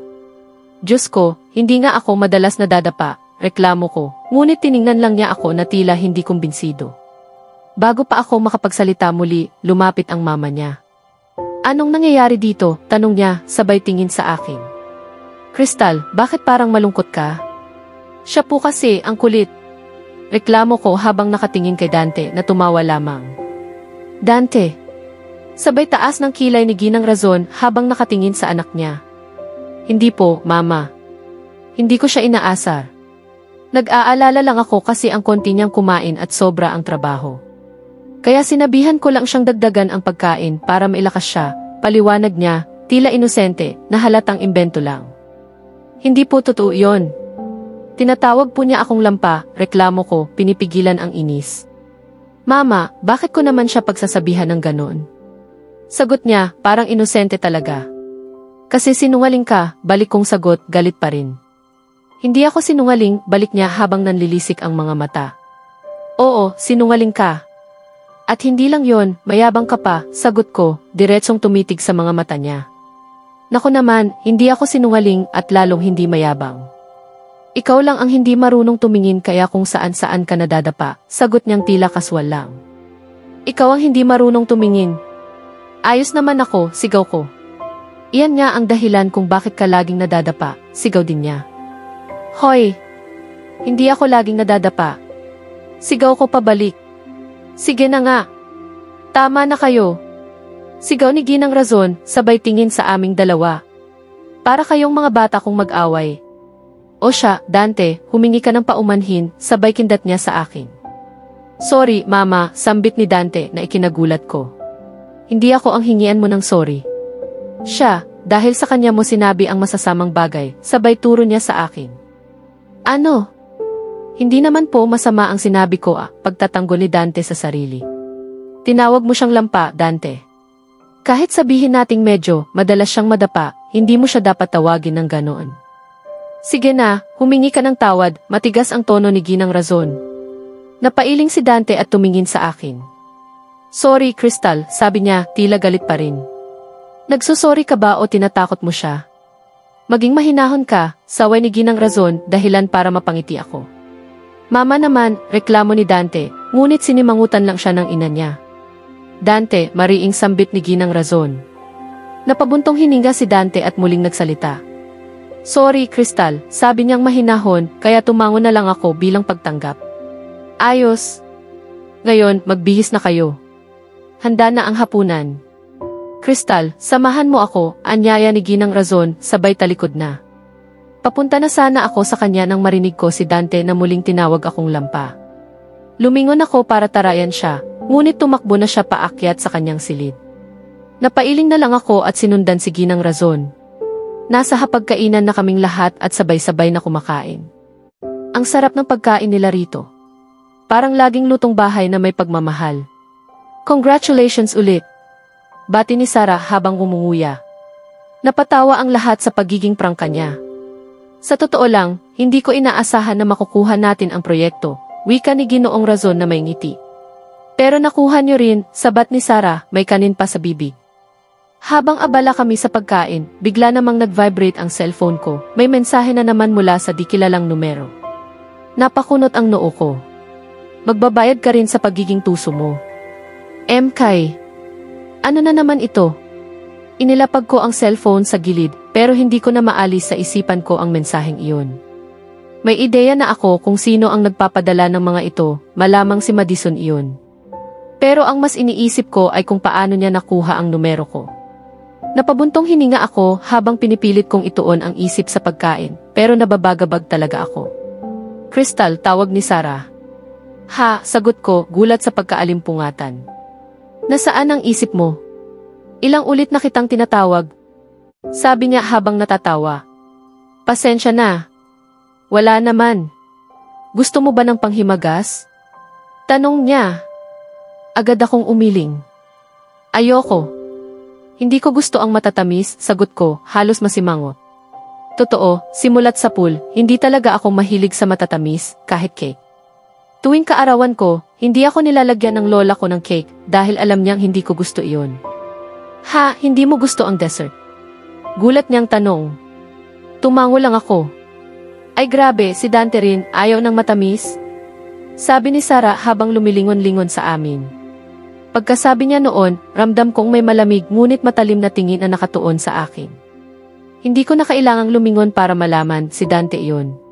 Diyos ko, hindi nga ako madalas nadadapa, reklamo ko, ngunit tiningnan lang niya ako na tila hindi kumbinsido. Bago pa ako makapagsalita muli, lumapit ang mama niya. Anong nangyayari dito? Tanong niya, sabay tingin sa akin. Crystal, bakit parang malungkot ka? Siya po kasi ang kulit. Reklamo ko habang nakatingin kay Dante na tumawa lamang. Dante. Sabay taas ng kilay ni Ginang Razon habang nakatingin sa anak niya. Hindi po, mama. Hindi ko siya inaasar. Nag-aalala lang ako kasi ang konti niyang kumain at sobra ang trabaho. Kaya sinabihan ko lang siyang dagdagan ang pagkain para mailakas siya, paliwanag niya, tila inosente, na halatang imbento lang. Hindi po totoo yon. Tinatawag po niya akong lampa, reklamo ko, pinipigilan ang inis. Mama, bakit ko naman siya pagsasabihan ng ganon? Sagot niya, parang inosente talaga. Kasi sinungaling ka, balik kong sagot, galit pa rin. Hindi ako sinungaling, balik niya habang nanlilisik ang mga mata. Oo, sinungaling ka. At hindi lang yon, mayabang ka pa, sagot ko, diretsong tumitig sa mga mata niya. Naku naman, hindi ako sinungaling at lalong hindi mayabang. Ikaw lang ang hindi marunong tumingin kaya kung saan-saan ka nadadapa, sagot niyang tila kaswal lang. Ikaw ang hindi marunong tumingin. Ayos naman ako, sigaw ko. Iyan nga ang dahilan kung bakit ka laging nadadapa, sigaw din niya. Hoy! Hindi ako laging nadadapa. Sigaw ko pabalik. Sige na nga. Tama na kayo. Sigaw ni Ginang Razon, sabay tingin sa aming dalawa. Para kayong mga bata kong mag-away. O siya, Dante, humingi ka ng paumanhin, sabay kindat niya sa akin. Sorry, Mama, sambit ni Dante na ikinagulat ko. Hindi ako ang hingian mo ng sorry. Siya, dahil sa kanya mo sinabi ang masasamang bagay, sabay turo niya sa akin. Ano? Hindi naman po masama ang sinabi ko pagtatanggol ni Dante sa sarili. Tinawag mo siyang lampa, Dante. Kahit sabihin nating medyo, madalas siyang madapa, hindi mo siya dapat tawagin ng ganoon. Sige na, humingi ka ng tawad, matigas ang tono ni Ginang Razon. Napailing si Dante at tumingin sa akin. Sorry, Crystal, sabi niya, tila galit pa rin. Nagsusorry ka ba o tinatakot mo siya? Maging mahinahon ka, saway ni Ginang Razon, dahilan para mapangiti ako. Mama naman, reklamo ni Dante, ngunit sinimangutan lang siya ng ina niya. Dante, mariing sambit ni Ginang Razon. Napabuntong hininga si Dante at muling nagsalita. Sorry, Crystal, sabi niyang mahinahon, kaya tumango na lang ako bilang pagtanggap. Ayos. Ngayon, magbihis na kayo. Handa na ang hapunan. Crystal, samahan mo ako, anyaya ni Ginang Razon, sabay talikod na. Papunta na sana ako sa kanya nang marinig ko si Dante na muling tinawag akong lampa. Lumingon ako para tarayan siya, ngunit tumakbo na siya paakyat sa kanyang silid. Napailing na lang ako at sinundan si Ginang Razon. Nasa hapagkainan na kaming lahat at sabay-sabay na kumakain. Ang sarap ng pagkain nila rito. Parang laging lutong bahay na may pagmamahal. Congratulations ulit! Bati ni Sarah habang umunguya. Napatawa ang lahat sa pagiging prangka niya. Sa totoo lang, hindi ko inaasahan na makukuha natin ang proyekto, wika ni Ginoong Razon na may ngiti. Pero nakuha niyo rin, sabat ni Sarah, may kanin pa sa bibig. Habang abala kami sa pagkain, bigla namang nag-vibrate ang cellphone ko, may mensahe na naman mula sa di kilalang numero. Napakunot ang noo ko. Magbabayad ka rin sa pagiging tuso mo. Kay. Ano na naman ito? Inilapag ko ang cellphone sa gilid, pero hindi ko na maalis sa isipan ko ang mensaheng iyon. May ideya na ako kung sino ang nagpapadala ng mga ito, malamang si Madison iyon. Pero ang mas iniisip ko ay kung paano niya nakuha ang numero ko. Napabuntong hininga ako habang pinipilit kong ituon ang isip sa pagkain, pero nababagabag talaga ako. Crystal, tawag ni Sarah. Ha, sagot ko, gulat sa pagkaalimpungatan. Nasaan ang isip mo? Ilang ulit na kitang tinatawag. Sabi niya habang natatawa. Pasensya na. Wala naman. Gusto mo ba ng panghimagas? Tanong niya. Agad akong umiling. Ayoko. Hindi ko gusto ang matatamis, sagot ko, halos masimangot. Totoo, simulat sa pool, hindi talaga ako mahilig sa matatamis, kahit cake. Tuwing kaarawan ko, hindi ako nilalagyan ng lola ko ng cake dahil alam niyang hindi ko gusto iyon. Ha, hindi mo gusto ang dessert? Gulat niyang tanong. Tumango lang ako. Ay grabe, si Dante rin, ayaw ng matamis? Sabi ni Sarah habang lumilingon-lingon sa amin. Pagkasabi niya noon, ramdam kong may malamig ngunit matalim na tingin na nakatuon sa akin. Hindi ko na kailangang lumingon para malaman si Dante iyon.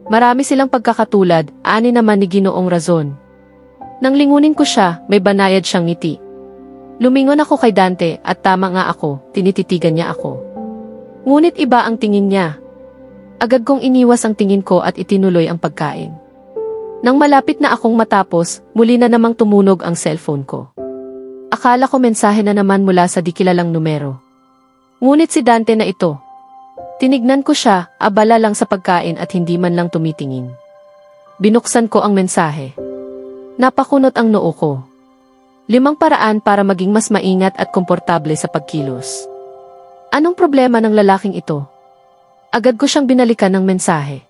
Marami silang pagkakatulad, ani naman ni Ginoong Razon. Nang lingunin ko siya, may banayad siyang ngiti. Lumingon ako kay Dante at tama nga ako, tinititigan niya ako. Ngunit iba ang tingin niya. Agad kong iniwas ang tingin ko at itinuloy ang pagkain. Nang malapit na akong matapos, muli na namang tumunog ang cellphone ko. Akala ko mensahe na naman mula sa di kilalang numero. Ngunit si Dante na ito. Tinignan ko siya, abala lang sa pagkain at hindi man lang tumitingin. Binuksan ko ang mensahe. Napakunot ang noo ko. 5 paraan para maging mas maingat at komportable sa pagkilos. Anong problema ng lalaking ito? Agad ko siyang binalikan ng mensahe.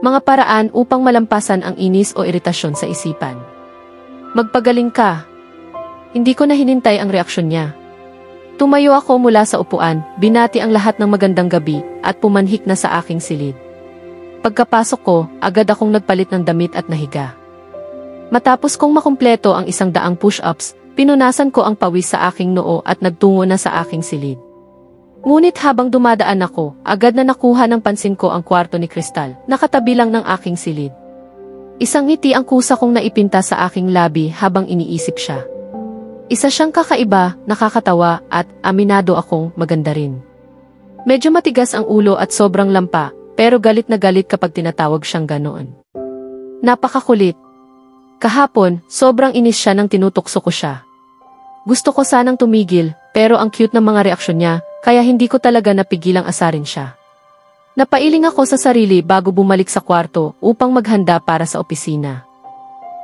Mga paraan upang malampasan ang inis o iritasyon sa isipan. Magpagaling ka. Hindi ko na hinintay ang reaksyon niya. Tumayo ako mula sa upuan, binati ang lahat ng magandang gabi, at pumanhik na sa aking silid. Pagkapasok ko, agad akong nagpalit ng damit at nahiga. Matapos kong makumpleto ang 100 push-ups, pinunasan ko ang pawis sa aking noo at nagtungo na sa aking silid. Ngunit habang dumadaan ako, agad na nakuha ng pansin ko ang kwarto ni Crystal, nakatabi lang ng aking silid. Isang ngiti ang kusa kong naipinta sa aking labi habang iniisip siya. Isa siyang kakaiba, nakakatawa at aminado akong maganda rin. Medyo matigas ang ulo at sobrang lampa, pero galit na galit kapag tinatawag siyang ganoon. Napakakulit. Kahapon, sobrang inis siya nang tinutokso ko siya. Gusto ko sanang tumigil, pero ang cute ng mga reaksyon niya, kaya hindi ko talaga napigilang asarin siya. Napailing ako sa sarili bago bumalik sa kwarto upang maghanda para sa opisina.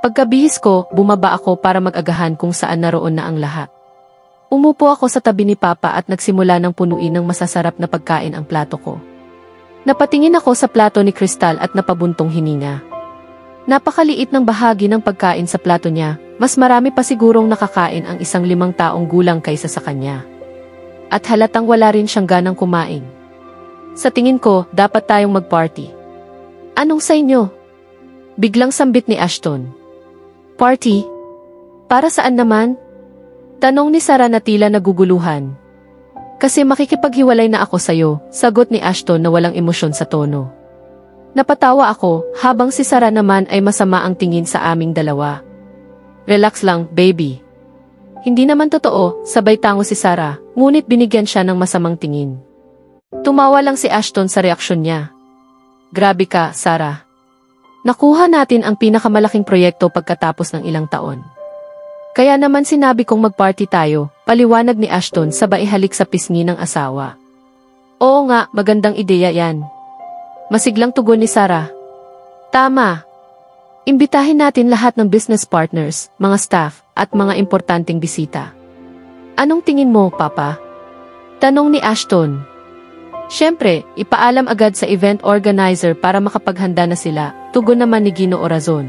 Pagkabihis ko, bumaba ako para mag-agahan kung saan naroon na ang lahat. Umupo ako sa tabi ni Papa at nagsimula ng punuin ng masasarap na pagkain ang plato ko. Napatingin ako sa plato ni Crystal at napabuntong hininga. Napakaliit ng bahagi ng pagkain sa plato niya, mas marami pa sigurong nakakain ang isang 5 taong gulang kaysa sa kanya. At halatang wala rin siyang ganang kumain. Sa tingin ko, dapat tayong mag-party. Anong sa inyo? Biglang sambit ni Ashton. Party? Para saan naman? Tanong ni Sarah na tila naguguluhan. Kasi makikipaghiwalay na ako sa'yo, sagot ni Ashton na walang emosyon sa tono. Napatawa ako, habang si Sarah naman ay masama ang tingin sa aming dalawa. Relax lang, baby. Hindi naman totoo, sabay tango si Sarah, ngunit binigyan siya ng masamang tingin. Tumawa lang si Ashton sa reaksyon niya. Grabe ka, Sarah. Nakuha natin ang pinakamalaking proyekto pagkatapos ng ilang taon. Kaya naman sinabi kong mag-party tayo, paliwanag ni Ashton sabay halik sa pisngi ng asawa. Oo nga, magandang ideya yan. Masiglang tugon ni Sarah. Tama. Imbitahin natin lahat ng business partners, mga staff, at mga importanteng bisita. Anong tingin mo, Papa? Tanong ni Ashton. Siyempre, ipaalam agad sa event organizer para makapaghanda na sila, tugon naman ni Ginoo Razon.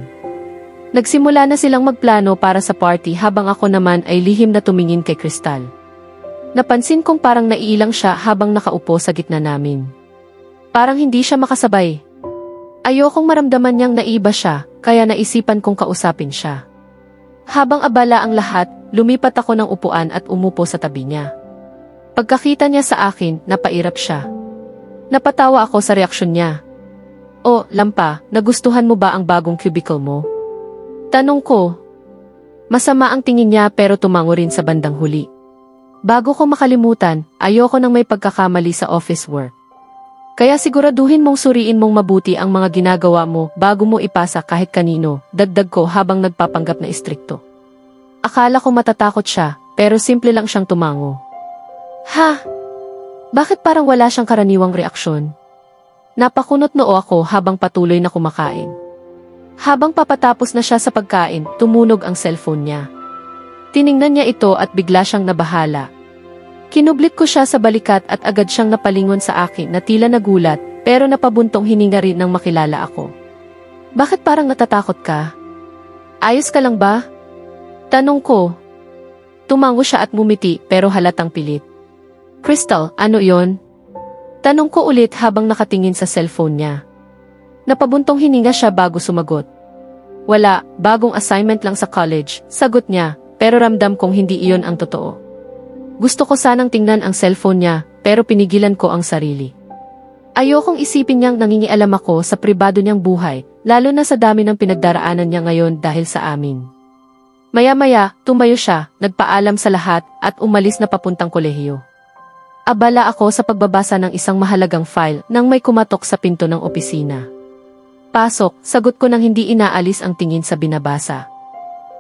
Nagsimula na silang magplano para sa party habang ako naman ay lihim na tumingin kay Crystal. Napansin kong parang naiilang siya habang nakaupo sa gitna namin. Parang hindi siya makasabay. Ayokong maramdaman niyang naiba siya, kaya naisipan kong kausapin siya. Habang abala ang lahat, lumipat ako ng upuan at umupo sa tabi niya. Pagkakita niya sa akin, napairap siya. Napatawa ako sa reaksyon niya. O, Lampa, nagustuhan mo ba ang bagong cubicle mo? Tanong ko. Masama ang tingin niya pero tumango rin sa bandang huli. Bago ko makalimutan, ayoko nang may pagkakamali sa office work. Kaya siguraduhin mong suriin mong mabuti ang mga ginagawa mo bago mo ipasa kahit kanino, dagdag ko habang nagpapanggap na istrikto. Akala ko matatakot siya, pero simple lang siyang tumango. Ha? Bakit parang wala siyang karaniwang reaksyon? Napakunot noo ako habang patuloy na kumakain. Habang papatapos na siya sa pagkain, tumunog ang cellphone niya. Tiningnan niya ito at bigla siyang nabahala. Kinublit ko siya sa balikat at agad siyang napalingon sa akin na tila nagulat, pero napabuntong hininga rin nang makilala ako. Bakit parang natatakot ka? Ayos ka lang ba? Tanong ko. Tumango siya at mumiti pero halatang pilit. Crystal, ano yon? Tanong ko ulit habang nakatingin sa cellphone niya. Napabuntong hininga siya bago sumagot. Wala, bagong assignment lang sa college, sagot niya, pero ramdam kong hindi iyon ang totoo. Gusto ko sanang tingnan ang cellphone niya, pero pinigilan ko ang sarili. Ayokong isipin niyang nangingialam ako sa pribado niyang buhay, lalo na sa dami ng pinagdaraanan niya ngayon dahil sa amin. Maya-maya, tumayo siya, nagpaalam sa lahat, at umalis na papuntang kolehiyo. Abala ako sa pagbabasa ng isang mahalagang file nang may kumatok sa pinto ng opisina. Pasok, sagot ko nang hindi inaalis ang tingin sa binabasa.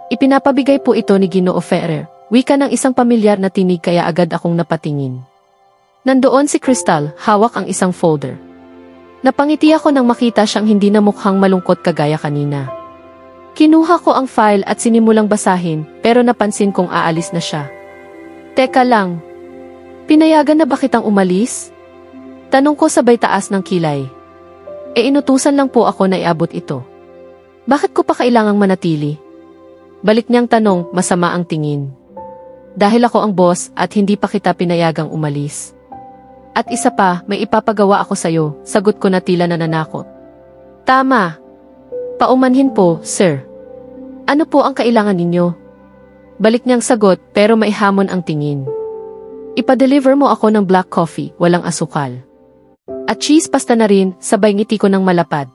Ipinapabigay po ito ni Ginoo Ferrer. Wika ng isang pamilyar na tinig kaya agad akong napatingin. Nandoon si Crystal, hawak ang isang folder. Napangiti ako nang makita siyang hindi na mukhang malungkot kagaya kanina. Kinuha ko ang file at sinimulang basahin, pero napansin kong aalis na siya. Teka lang. Pinayagan na ba kitang umalis? Tanong ko sabay taas ng kilay. Inutusan lang po ako na iabot ito. Bakit ko pa kailangang manatili? Balik niyang tanong, masama ang tingin. Dahil ako ang boss at hindi pa kita pinayagang umalis. At isa pa, may ipapagawa ako sa'yo, sagot ko na tila nananakot. Tama. Paumanhin po, sir. Ano po ang kailangan ninyo? Balik niyang sagot pero may hamon ang tingin. Ipa-deliver mo ako ng black coffee, walang asukal. At cheese pasta na rin, sabay ngiti ko ng malapad.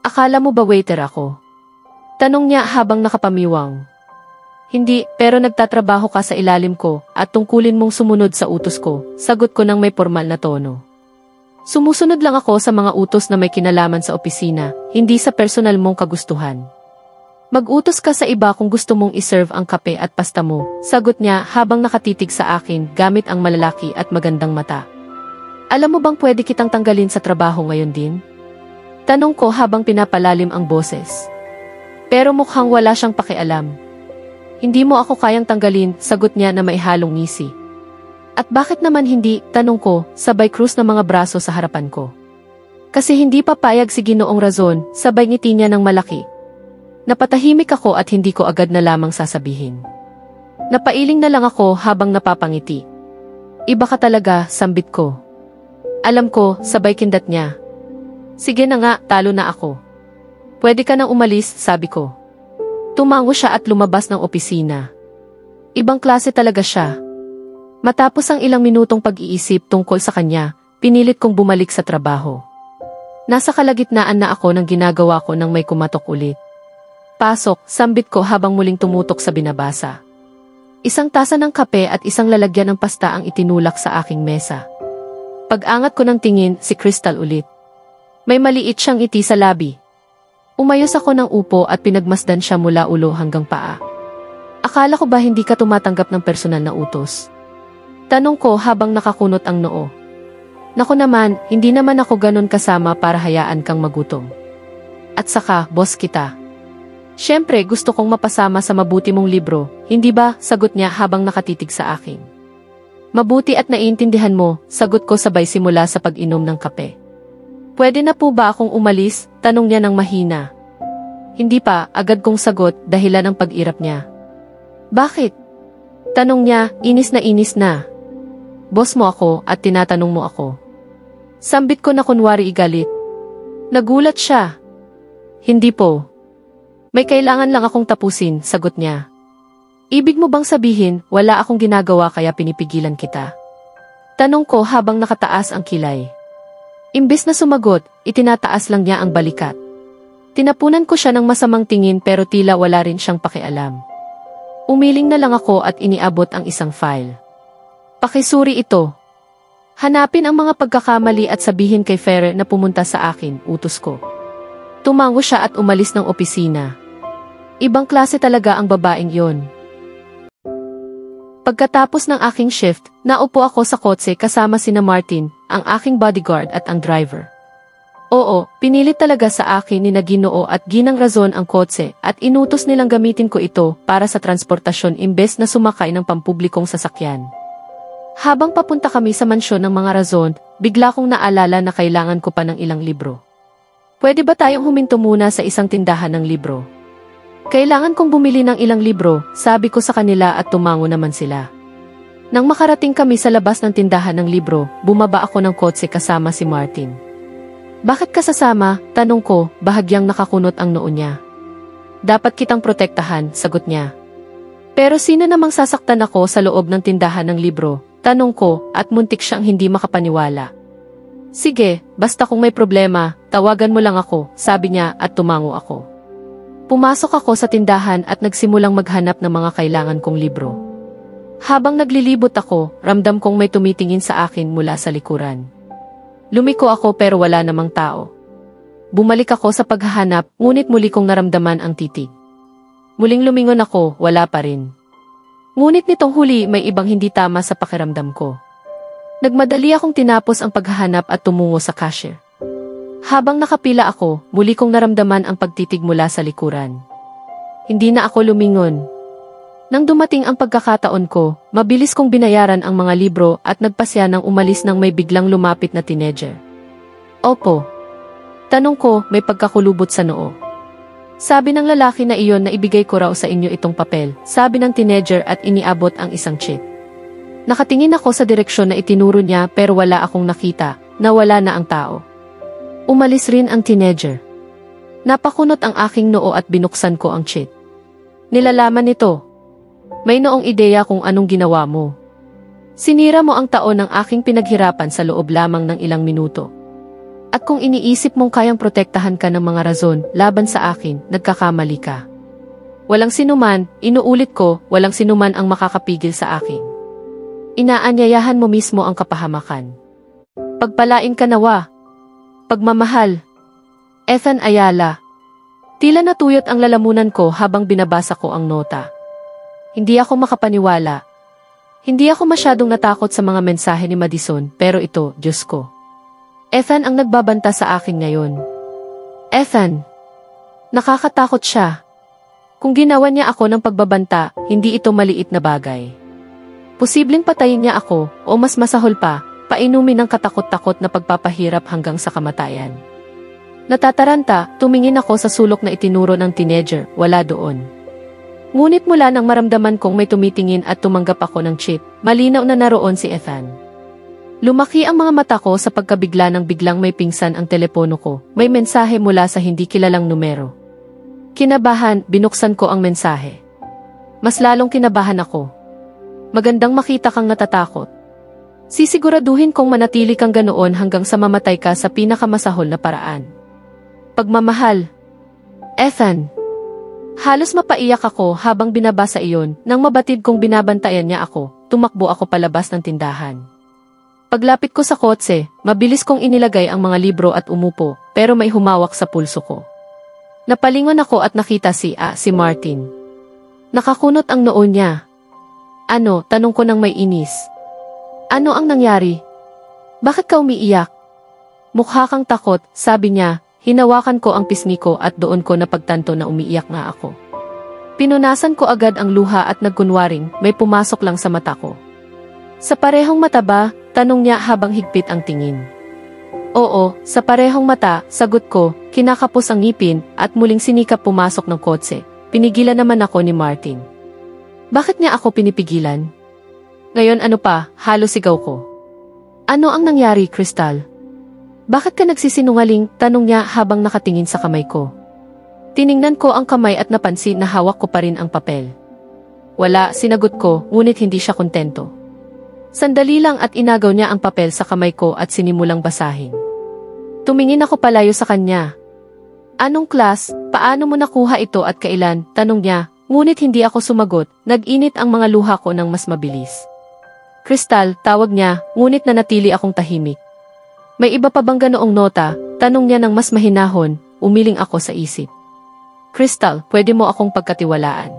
Akala mo ba waiter ako? Tanong niya habang nakapamiwang. Hindi, pero nagtatrabaho ka sa ilalim ko at tungkulin mong sumunod sa utos ko, sagot ko ng may formal na tono. Sumusunod lang ako sa mga utos na may kinalaman sa opisina, hindi sa personal mong kagustuhan. Mag-utos ka sa iba kung gusto mong iserve ang kape at pasta mo, sagot niya habang nakatitig sa akin gamit ang malalaki at magandang mata. Alam mo bang pwede kitang tanggalin sa trabaho ngayon din? Tanong ko habang pinapalalim ang boses. Pero mukhang wala siyang pakialam. Hindi mo ako kayang tanggalin, sagot niya na may halong ngisi. At bakit naman hindi, tanong ko, sabay krus ng mga braso sa harapan ko. Kasi hindi papayag si Ginoong Razon, sabay ngiti niya ng malaki. Napatahimik ako at hindi ko agad na lamang sasabihin. Napailing na lang ako habang napapangiti. Iba ka talaga, sambit ko. Alam ko, sabay kindat niya. Sige na nga, talo na ako. Pwede ka nang umalis, sabi ko. Tumango siya at lumabas ng opisina. Ibang klase talaga siya. Matapos ang ilang minutong pag-iisip tungkol sa kanya, pinilit kong bumalik sa trabaho. Nasa kalagitnaan na ako ng ginagawa ko nang may kumatok ulit. Pasok, sambit ko habang muling tumutok sa binabasa. Isang tasa ng kape at isang lalagyan ng pasta ang itinulak sa aking mesa. Pag-angat ko ng tingin, si Crystal ulit. May maliit siyang ngiti sa labi. Umayos ako ng upo at pinagmasdan siya mula ulo hanggang paa. Akala ko ba hindi ka tumatanggap ng personal na utos? Tanong ko habang nakakunot ang noo. Naku naman, hindi naman ako ganun kasama para hayaan kang magutom. At saka, boss kita. Siyempre, gusto kong mapasama sa mabuti mong libro, hindi ba? Sagot niya habang nakatitig sa akin. Mabuti at naiintindihan mo, sagot ko sabay simula sa pag-inom ng kape. Pwede na po ba akong umalis? Tanong niya ng mahina. Hindi pa, agad kong sagot, dahilan ng pag-irap niya. Bakit? Tanong niya, inis na. Boss mo ako at tinatanong mo ako. Sambit ko na kunwari igalit. Nagulat siya. Hindi po. May kailangan lang akong tapusin, sagot niya. Ibig mo bang sabihin, wala akong ginagawa kaya pinipigilan kita? Tanong ko habang nakataas ang kilay. Imbes na sumagot, itinataas lang niya ang balikat. Tinapunan ko siya ng masamang tingin pero tila wala rin siyang pakialam. Umiling na lang ako at iniabot ang isang file. Pakisuri ito. Hanapin ang mga pagkakamali at sabihin kay Ferrer na pumunta sa akin, utos ko. Tumango siya at umalis ng opisina. Ibang klase talaga ang babaeng yon. Pagkatapos ng aking shift, naupo ako sa kotse kasama sina Martin, ang aking bodyguard at ang driver. Oo, pinilit talaga sa akin ni Ginoo at Ginang Razon ang kotse at inutos nilang gamitin ko ito para sa transportasyon imbes na sumakay ng pampublikong sasakyan. Habang papunta kami sa mansyon ng mga Razon, bigla kong naalala na kailangan ko pa ng ilang libro. Pwede ba tayong huminto muna sa isang tindahan ng libro? Kailangan kong bumili ng ilang libro, sabi ko sa kanila at tumango naman sila. Nang makarating kami sa labas ng tindahan ng libro, bumaba ako ng kotse kasama si Martin. Bakit ka sasama? Tanong ko, bahagyang nakakunot ang noo niya. Dapat kitang protektahan, sagot niya. Pero sino namang sasaktan ako sa loob ng tindahan ng libro? Tanong ko at muntik siyang hindi makapaniwala. Sige, basta kung may problema, tawagan mo lang ako, sabi niya at tumango ako. Pumasok ako sa tindahan at nagsimulang maghanap ng mga kailangan kong libro. Habang naglilibot ako, ramdam kong may tumitingin sa akin mula sa likuran. Lumiko ako pero wala namang tao. Bumalik ako sa paghahanap, ngunit muli kong naramdaman ang titig. Muling lumingon ako, wala pa rin. Ngunit nitong huli may ibang hindi tama sa pakiramdam ko. Nagmadali akong tinapos ang paghahanap at tumungo sa cashier. Habang nakapila ako, muli kong naramdaman ang pagtitig mula sa likuran. Hindi na ako lumingon. Nang dumating ang pagkakataon ko, mabilis kong binayaran ang mga libro at nagpasya nang umalis nang may biglang lumapit na teenager. Opo. Tanong ko, may pagkakulubot sa noo. Sabi ng lalaki na iyon na ibigay ko raw sa inyo itong papel, sabi ng teenager at iniabot ang isang check. Nakatingin ako sa direksyon na itinuro niya pero wala akong nakita, nawala na ang tao. Umalis rin ang teenager. Napakunot ang aking noo at binuksan ko ang cheat. Nilalaman nito. May noong ideya kung anong ginawa mo. Sinira mo ang taon ng aking pinaghirapan sa loob lamang ng ilang minuto. At kung iniisip mong kayang protektahan ka ng mga razon laban sa akin, nagkakamali ka. Walang sinuman, inuulit ko, walang sinuman ang makakapigil sa akin. Inaanyayahan mo mismo ang kapahamakan. Pagpalain ka nawa. Pagmamahal. Ethan Ayala. Tila natuyot ang lalamunan ko habang binabasa ko ang nota. Hindi ako makapaniwala. Hindi ako masyadong natakot sa mga mensahe ni Madison, pero ito, Diyos ko. Ethan ang nagbabanta sa akin ngayon. Ethan. Nakakatakot siya. Kung ginawa niya ako ng pagbabanta, hindi ito maliit na bagay. Posibleng patayin niya ako, o mas masahol pa, painumin ng katakot-takot na pagpapahirap hanggang sa kamatayan. Natataranta, tumingin ako sa sulok na itinuro ng teenager, wala doon. Ngunit mula nang maramdaman kong may tumitingin at tumanggap ako ng chip, malinaw na naroon si Ethan. Lumaki ang mga mata ko sa pagkabigla nang biglang may pingsan ang telepono ko, may mensahe mula sa hindi kilalang numero. Kinabahan, binuksan ko ang mensahe. Mas lalong kinabahan ako. Magandang makita kang natatakot. Sisiguraduhin kong manatili kang ganoon hanggang sa mamatay ka sa pinakamasahol na paraan. Pagmamahal. Ethan. Halos mapaiyak ako habang binabasa iyon, nang mabatid kong binabantayan niya ako, tumakbo ako palabas ng tindahan. Paglapit ko sa kotse, mabilis kong inilagay ang mga libro at umupo, pero may humawak sa pulso ko. Napalingon ako at nakita si Martin. Nakakunot ang noo niya. Ano, tanong ko nang may inis. Ano ang nangyari? Bakit ka umiiyak? Mukha kang takot, sabi niya. Hinawakan ko ang pisngi ko at doon ko napagtanto na umiiyak nga ako. Pinunasan ko agad ang luha at nagkunwaring may pumasok lang sa mata ko. Sa parehong mata ba? Tanong niya habang higpit ang tingin. Oo, sa parehong mata, sagot ko, kinakapos ang ngipin at muling sinikap pumasok ng kotse. Pinigilan naman ako ni Martin. Bakit niya ako pinipigilan? Ngayon ano pa, halos sigaw ko. Ano ang nangyari, Crystal? Bakit ka nagsisinungaling? Tanong niya habang nakatingin sa kamay ko. Tiningnan ko ang kamay at napansin na hawak ko pa rin ang papel. Wala, sinagot ko, ngunit hindi siya kontento. Sandali lang at inagaw niya ang papel sa kamay ko at sinimulang basahin. Tumingin ako palayo sa kanya. Anong class? Paano mo nakuha ito at kailan? Tanong niya, ngunit hindi ako sumagot, nag-init ang mga luha ko ng mas mabilis. Crystal, tawag niya, ngunit nanatili akong tahimik. May iba pa bang ganoong nota? Tanong niya ng mas mahinahon, umiling ako sa isip. Crystal, pwede mo akong pagkatiwalaan.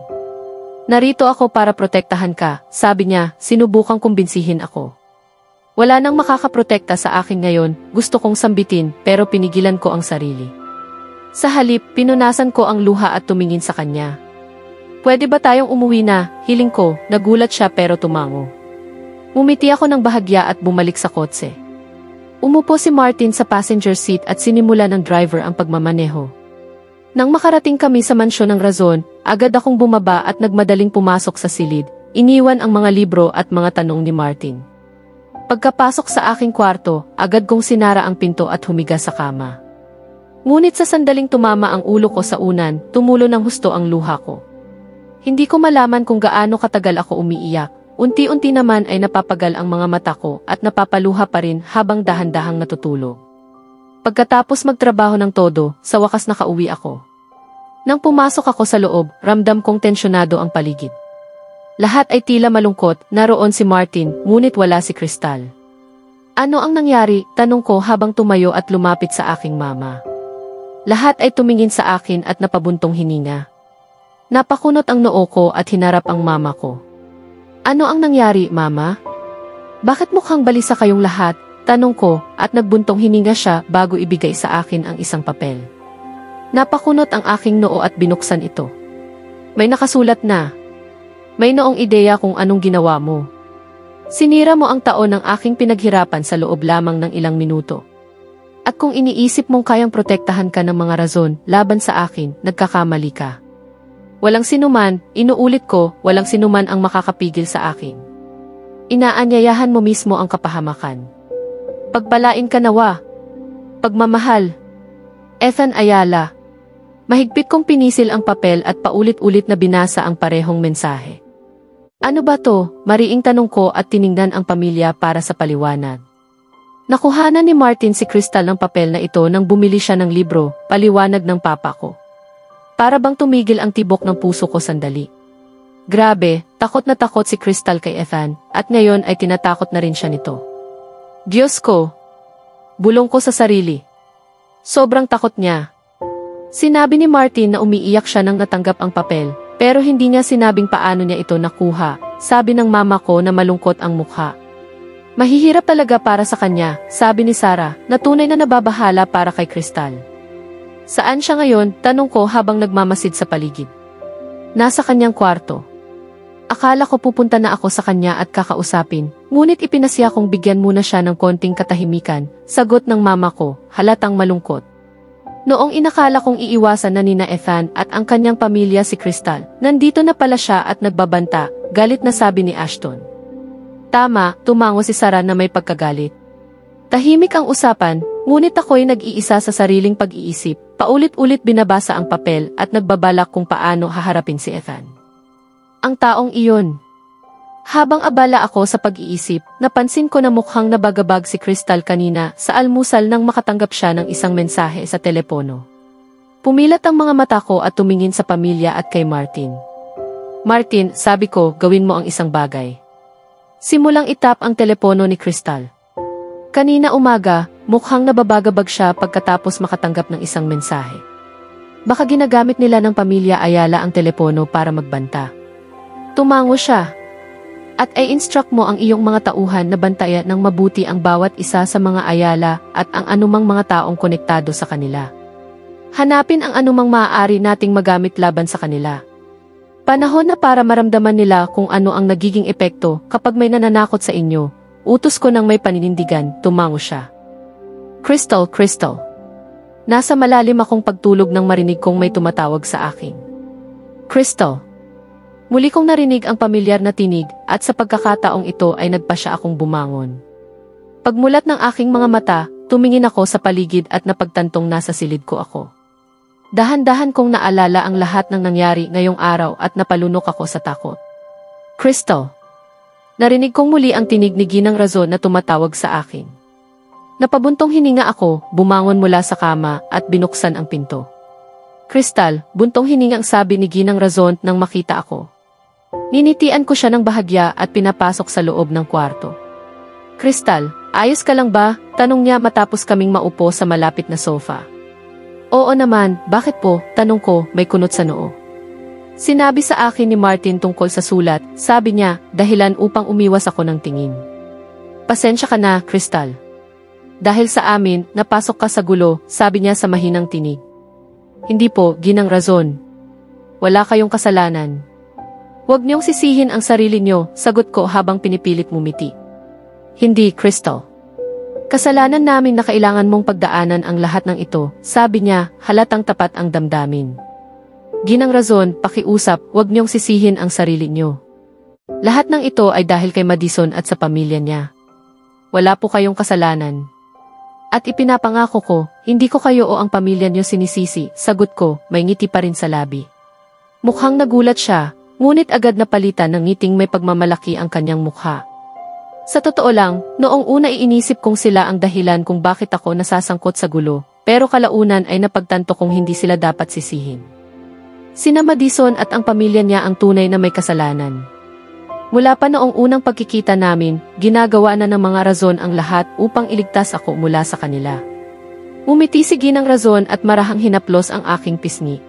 Narito ako para protektahan ka, sabi niya, sinubukang kumbinsihin ako. Wala nang makakaprotekta sa akin ngayon, gusto kong sambitin, pero pinigilan ko ang sarili. Sa halip, pinunasan ko ang luha at tumingin sa kanya. Pwede ba tayong umuwi na? Hiling ko, nagulat siya pero tumango. Umiti ako ng bahagya at bumalik sa kotse. Umupo si Martin sa passenger seat at sinimula ng driver ang pagmamaneho. Nang makarating kami sa mansyon ng Razon, agad akong bumaba at nagmadaling pumasok sa silid, iniwan ang mga libro at mga tanong ni Martin. Pagkapasok sa aking kwarto, agad kong sinara ang pinto at humiga sa kama. Ngunit sa sandaling tumama ang ulo ko sa unan, tumulo ng husto ang luha ko. Hindi ko malaman kung gaano katagal ako umiiyak. Unti-unti naman ay napapagal ang mga mata ko at napapaluha pa rin habang dahan-dahang natutulog. Pagkatapos magtrabaho ng todo, sa wakas nakauwi ako. Nang pumasok ako sa loob, ramdam kong tensyonado ang paligid. Lahat ay tila malungkot, naroon si Martin, ngunit wala si Crystal. Ano ang nangyari? Tanong ko habang tumayo at lumapit sa aking mama. Lahat ay tumingin sa akin at napabuntong hininga. Napakunot ang noo ko at hinarap ang mama ko. Ano ang nangyari, Mama? Bakit mukhang balisa kayong lahat? Tanong ko, at nagbuntong hininga siya bago ibigay sa akin ang isang papel. Napakunot ang aking noo at binuksan ito. May nakasulat na. May noong ideya kung anong ginawa mo. Sinira mo ang taon ng aking pinaghirapan sa loob lamang ng ilang minuto. At kung iniisip mong kayang protektahan ka ng mga rason laban sa akin, nagkakamali ka. Walang sinuman, inuulit ko, walang sinuman ang makakapigil sa akin. Inaanyayahan mo mismo ang kapahamakan. Pagpalain ka nawa. Pagmamahal. Ethan Ayala. Mahigpit kong pinisil ang papel at paulit-ulit na binasa ang parehong mensahe. Ano ba to? Mariing tanong ko at tiningnan ang pamilya para sa paliwanag. Nakuhanan ni Martin si Crystal ng papel na ito nang bumili siya ng libro, paliwanag ng papa ko. Para bang tumigil ang tibok ng puso ko sandali. Grabe, takot na takot si Crystal kay Ethan, at ngayon ay tinatakot na rin siya nito. Diyos ko! Bulong ko sa sarili. Sobrang takot niya. Sinabi ni Martin na umiiyak siya nang natanggap ang papel, pero hindi niya sinabing paano niya ito nakuha. Sabi ng mama ko na malungkot ang mukha. Mahihirap talaga para sa kanya, sabi ni Sarah, na tunay na nababahala para kay Crystal. Saan siya ngayon? Tanong ko habang nagmamasid sa paligid. Nasa kanyang kwarto. Akala ko pupunta na ako sa kanya at kakausapin, ngunit ipinasya kong bigyan muna siya ng konting katahimikan, sagot ng mama ko, halatang malungkot. Noong inakala kong iiwasan na nina Ethan at ang kanyang pamilya si Crystal, nandito na pala siya at nagbabanta, galit na sabi ni Ashton. Tama, tumango si Sarah na may pagkagalit. Tahimik ang usapan, ngunit ako'y nag-iisa sa sariling pag-iisip, paulit-ulit binabasa ang papel at nagbabalak kung paano haharapin si Ethan. Ang taong iyon. Habang abala ako sa pag-iisip, napansin ko na mukhang nabagabag si Crystal kanina sa almusal nang makatanggap siya ng isang mensahe sa telepono. Pumilat ang mga mata ko at tumingin sa pamilya at kay Martin. Martin, sabi ko, gawin mo ang isang bagay. Simulang itap ang telepono ni Crystal. Kanina umaga, mukhang nababagabag siya pagkatapos makatanggap ng isang mensahe. Baka ginagamit nila ng pamilya Ayala ang telepono para magbanta. Tumango siya. At ay instruct mo ang iyong mga tauhan na bantayan ng mabuti ang bawat isa sa mga Ayala at ang anumang mga taong konektado sa kanila. Hanapin ang anumang maaari nating magamit laban sa kanila. Panahon na para maramdaman nila kung ano ang nagiging epekto kapag may nananakot sa inyo. Utos ko ng may paninindigan, tumango siya. Crystal. Nasa malalim akong pagtulog nang marinig kong may tumatawag sa akin. Crystal. Muli kong narinig ang pamilyar na tinig at sa pagkakataong ito ay nagpasya akong bumangon. Pagmulat ng aking mga mata, tumingin ako sa paligid at napagtantong nasa silid ko ako. Dahan-dahan kong naalala ang lahat ng nangyari ngayong araw at napalunok ako sa takot. Crystal. Narinig kong muli ang tinig ni Ginang Razon na tumatawag sa akin. Napabuntong hininga ako, bumangon mula sa kama at binuksan ang pinto. Crystal, buntong hiningang sabi ni Ginang Razon nang makita ako. Ninitian ko siya ng bahagya at pinapasok sa loob ng kwarto. Crystal, ayos ka lang ba? Tanong niya matapos kaming maupo sa malapit na sofa. Oo naman, bakit po? Tanong ko, may kunot sa noo. Sinabi sa akin ni Martin tungkol sa sulat, sabi niya, dahilan upang umiwas ako ng tingin. Pasensya ka na, Crystal. Dahil sa amin, napasok ka sa gulo, sabi niya sa mahinang tinig. Hindi po, Ginang Razon. Wala kayong kasalanan. Huwag niyong sisihin ang sarili niyo, sagot ko habang pinipilit mumiti. Hindi, Crystal. Kasalanan namin na kailangan mong pagdaanan ang lahat ng ito, sabi niya, halatang tapat ang damdamin. Ginang Razon, pakiusap, huwag niyong sisihin ang sarili niyo. Lahat ng ito ay dahil kay Madison at sa pamilya niya. Wala po kayong kasalanan. At ipinapangako ko, hindi ko kayo o ang pamilya niyo sinisisi, sagot ko, may ngiti pa rin sa labi. Mukhang nagulat siya, ngunit agad napalitan ng ngiting may pagmamalaki ang kanyang mukha. Sa totoo lang, noong una iinisip kong sila ang dahilan kung bakit ako nasasangkot sa gulo, pero kalaunan ay napagtanto kong hindi sila dapat sisihin. Sina Madison at ang pamilya niya ang tunay na may kasalanan. Mula pa noong unang pagkikita namin, ginagawa na ng mga Razon ang lahat upang iligtas ako mula sa kanila. Umiti si Ginang Razon at marahang hinaplos ang aking pisngi.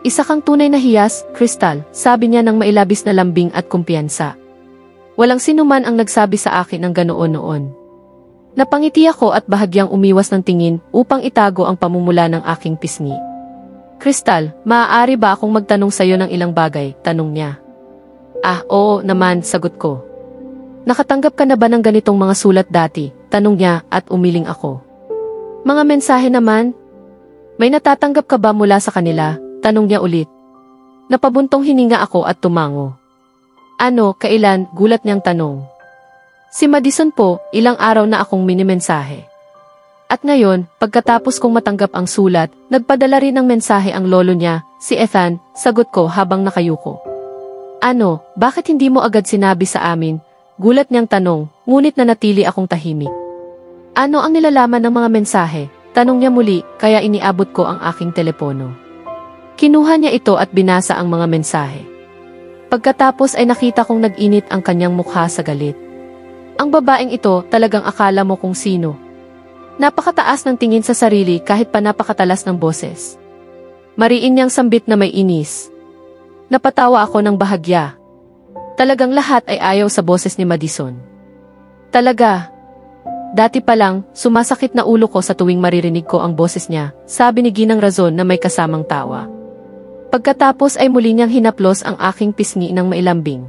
Isa kang tunay na hiyas, Crystal, sabi niya ng mailabis na lambing at kumpiyansa. Walang sinuman ang nagsabi sa akin ng ganoon noon. Napangiti ako at bahagyang umiwas ng tingin upang itago ang pamumula ng aking pisngi. Crystal, maaari ba akong magtanong sa iyo ng ilang bagay? Tanong niya. Ah, oo naman, sagot ko. Nakatanggap ka na ba ng ganitong mga sulat dati? Tanong niya at umiling ako. Mga mensahe naman? May natatanggap ka ba mula sa kanila? Tanong niya ulit. Napabuntong hininga ako at tumango. Ano, kailan? Gulat niyang tanong. Si Madison po, ilang araw na akong minimensahe. At ngayon, pagkatapos kong matanggap ang sulat, nagpadala rin ng mensahe ang lolo niya, si Ethan, sagot ko habang nakayuko. Ano, bakit hindi mo agad sinabi sa amin? Gulat niyang tanong, ngunit nanatili akong tahimik. Ano ang nilalaman ng mga mensahe? Tanong niya muli, kaya iniabot ko ang aking telepono. Kinuha niya ito at binasa ang mga mensahe. Pagkatapos ay nakita kong nag-init ang kanyang mukha sa galit. Ang babaeng ito talagang akala mo kung sino. Napakataas ng tingin sa sarili kahit pa napakatalas ng boses. Mariin niyang sambit na may inis. Napatawa ako ng bahagya. Talagang lahat ay ayaw sa boses ni Madison. Talaga. Dati pa lang, sumasakit na ulo ko sa tuwing maririnig ko ang boses niya, sabi ni Ginang Razon na may kasamang tawa. Pagkatapos ay muli niyang hinaplos ang aking pisngi ng mailambing.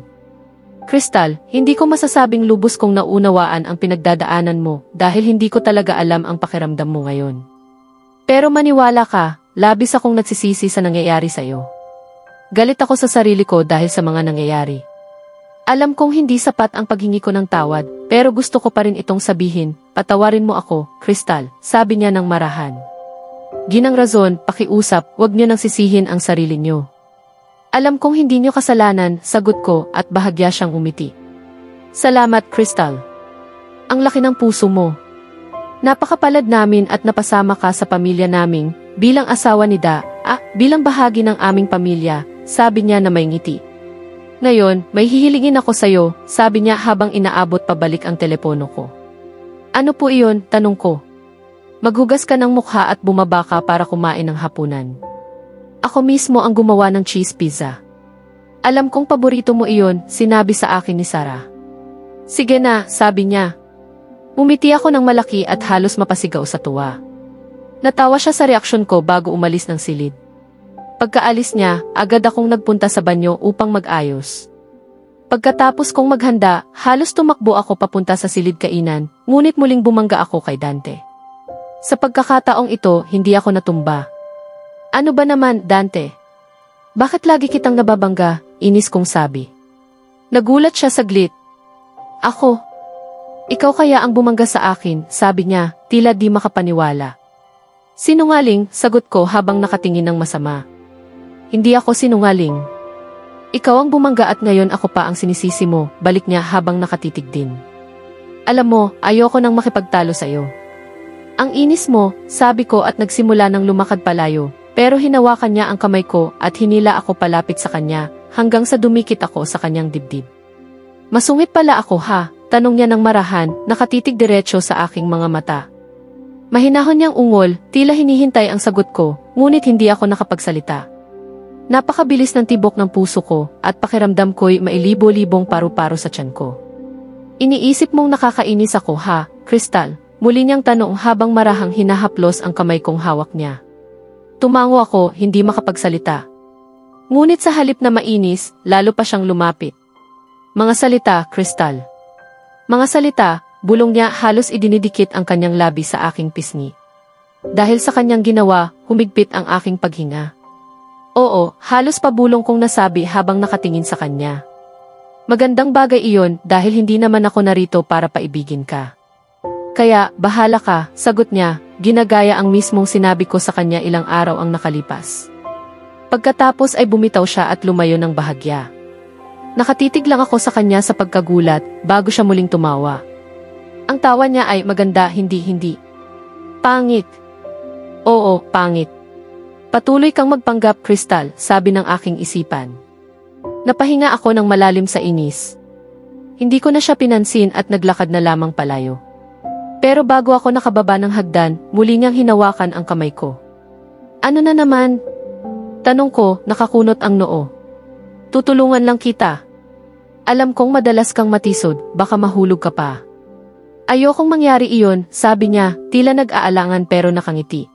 Crystal, hindi ko masasabing lubos kong naunawaan ang pinagdadaanan mo dahil hindi ko talaga alam ang pakiramdam mo ngayon. Pero maniwala ka, labis akong nagsisisi sa nangyayari sa'yo. Galit ako sa sarili ko dahil sa mga nangyayari. Alam kong hindi sapat ang paghingi ko ng tawad, pero gusto ko pa rin itong sabihin, patawarin mo ako, Crystal, sabi niya ng marahan. Ginang Razon, pakiusap, wag niyo nang sisihin ang sarili niyo. Alam kong hindi niyo kasalanan, sagot ko at bahagya siyang umiti. Salamat, Crystal. Ang laki ng puso mo. Napakapalad namin at napasama ka sa pamilya naming, bilang asawa ni bilang bahagi ng aming pamilya, sabi niya na may ngiti. Ngayon, may hihilingin ako sa'yo, sabi niya habang inaabot pabalik ang telepono ko. Ano po iyon, tanong ko. Maghugas ka ng mukha at bumaba ka para kumain ng hapunan. Ako mismo ang gumawa ng cheese pizza. Alam kong paborito mo iyon, sinabi sa akin ni Sarah. Sige na, sabi niya. Umiti ako ng malaki at halos mapasigaw sa tuwa. Natawa siya sa reaksyon ko bago umalis ng silid. Pagkaalis niya, agad akong nagpunta sa banyo upang mag-ayos. Pagkatapos kong maghanda, halos tumakbo ako papunta sa silid kainan, ngunit muling bumangga ako kay Dante. Sa pagkakataong ito, hindi ako natumba. Ano ba naman, Dante? Bakit lagi kitang nababangga? Inis kong sabi. Nagulat siya saglit. Ako? Ikaw kaya ang bumangga sa akin, sabi niya, tila di makapaniwala. Sinungaling, sagot ko habang nakatingin ng masama. Hindi ako sinungaling. Ikaw ang bumangga at ngayon ako pa ang sinisisi mo, balik niya habang nakatitig din. Alam mo, ayoko nang makipagtalo sa'yo. Ang inis mo, sabi ko at nagsimula ng lumakad palayo. Pero hinawakan niya ang kamay ko at hinila ako palapit sa kanya hanggang sa dumikit ako sa kanyang dibdib. Masungit pala ako ha, tanong niya ng marahan, nakatitig diretso sa aking mga mata. Mahinahon niyang ungol, tila hinihintay ang sagot ko, ngunit hindi ako nakapagsalita. Napakabilis ng tibok ng puso ko at pakiramdam ko'y mailibo-libong paru-paro sa tiyan ko. Iniisip mong nakakainis ako ha, Crystal, muli niyang tanong habang marahang hinahaplos ang kamay kong hawak niya. Tumango ako, hindi makapagsalita. Ngunit sa halip na mainis, lalo pa siyang lumapit. Mga salita, Crystal. Mga salita, bulong niya halos idinidikit ang kanyang labi sa aking pisngi. Dahil sa kanyang ginawa, humigpit ang aking paghinga. Oo, halos pabulong kong nasabi habang nakatingin sa kanya. Magandang bagay iyon dahil hindi naman ako narito para paibigin ka. Kaya, bahala ka, sagot niya, ginagaya ang mismong sinabi ko sa kanya ilang araw ang nakalipas. Pagkatapos ay bumitaw siya at lumayo ng bahagya. Nakatitig lang ako sa kanya sa pagkagulat bago siya muling tumawa. Ang tawa niya ay maganda, hindi. Pangit. Oo, pangit. Patuloy kang magpanggap, Crystal, sabi ng aking isipan. Napahinga ako ng malalim sa inis. Hindi ko na siya pinansin at naglakad na lamang palayo. Pero bago ako nakababa ng hagdan, muli niyang hinawakan ang kamay ko. Ano na naman? Tanong ko, nakakunot ang noo. Tutulungan lang kita. Alam kong madalas kang matisod, baka mahulog ka pa. Ayokong mangyari iyon, sabi niya, tila nag-aalangan pero nakangiti.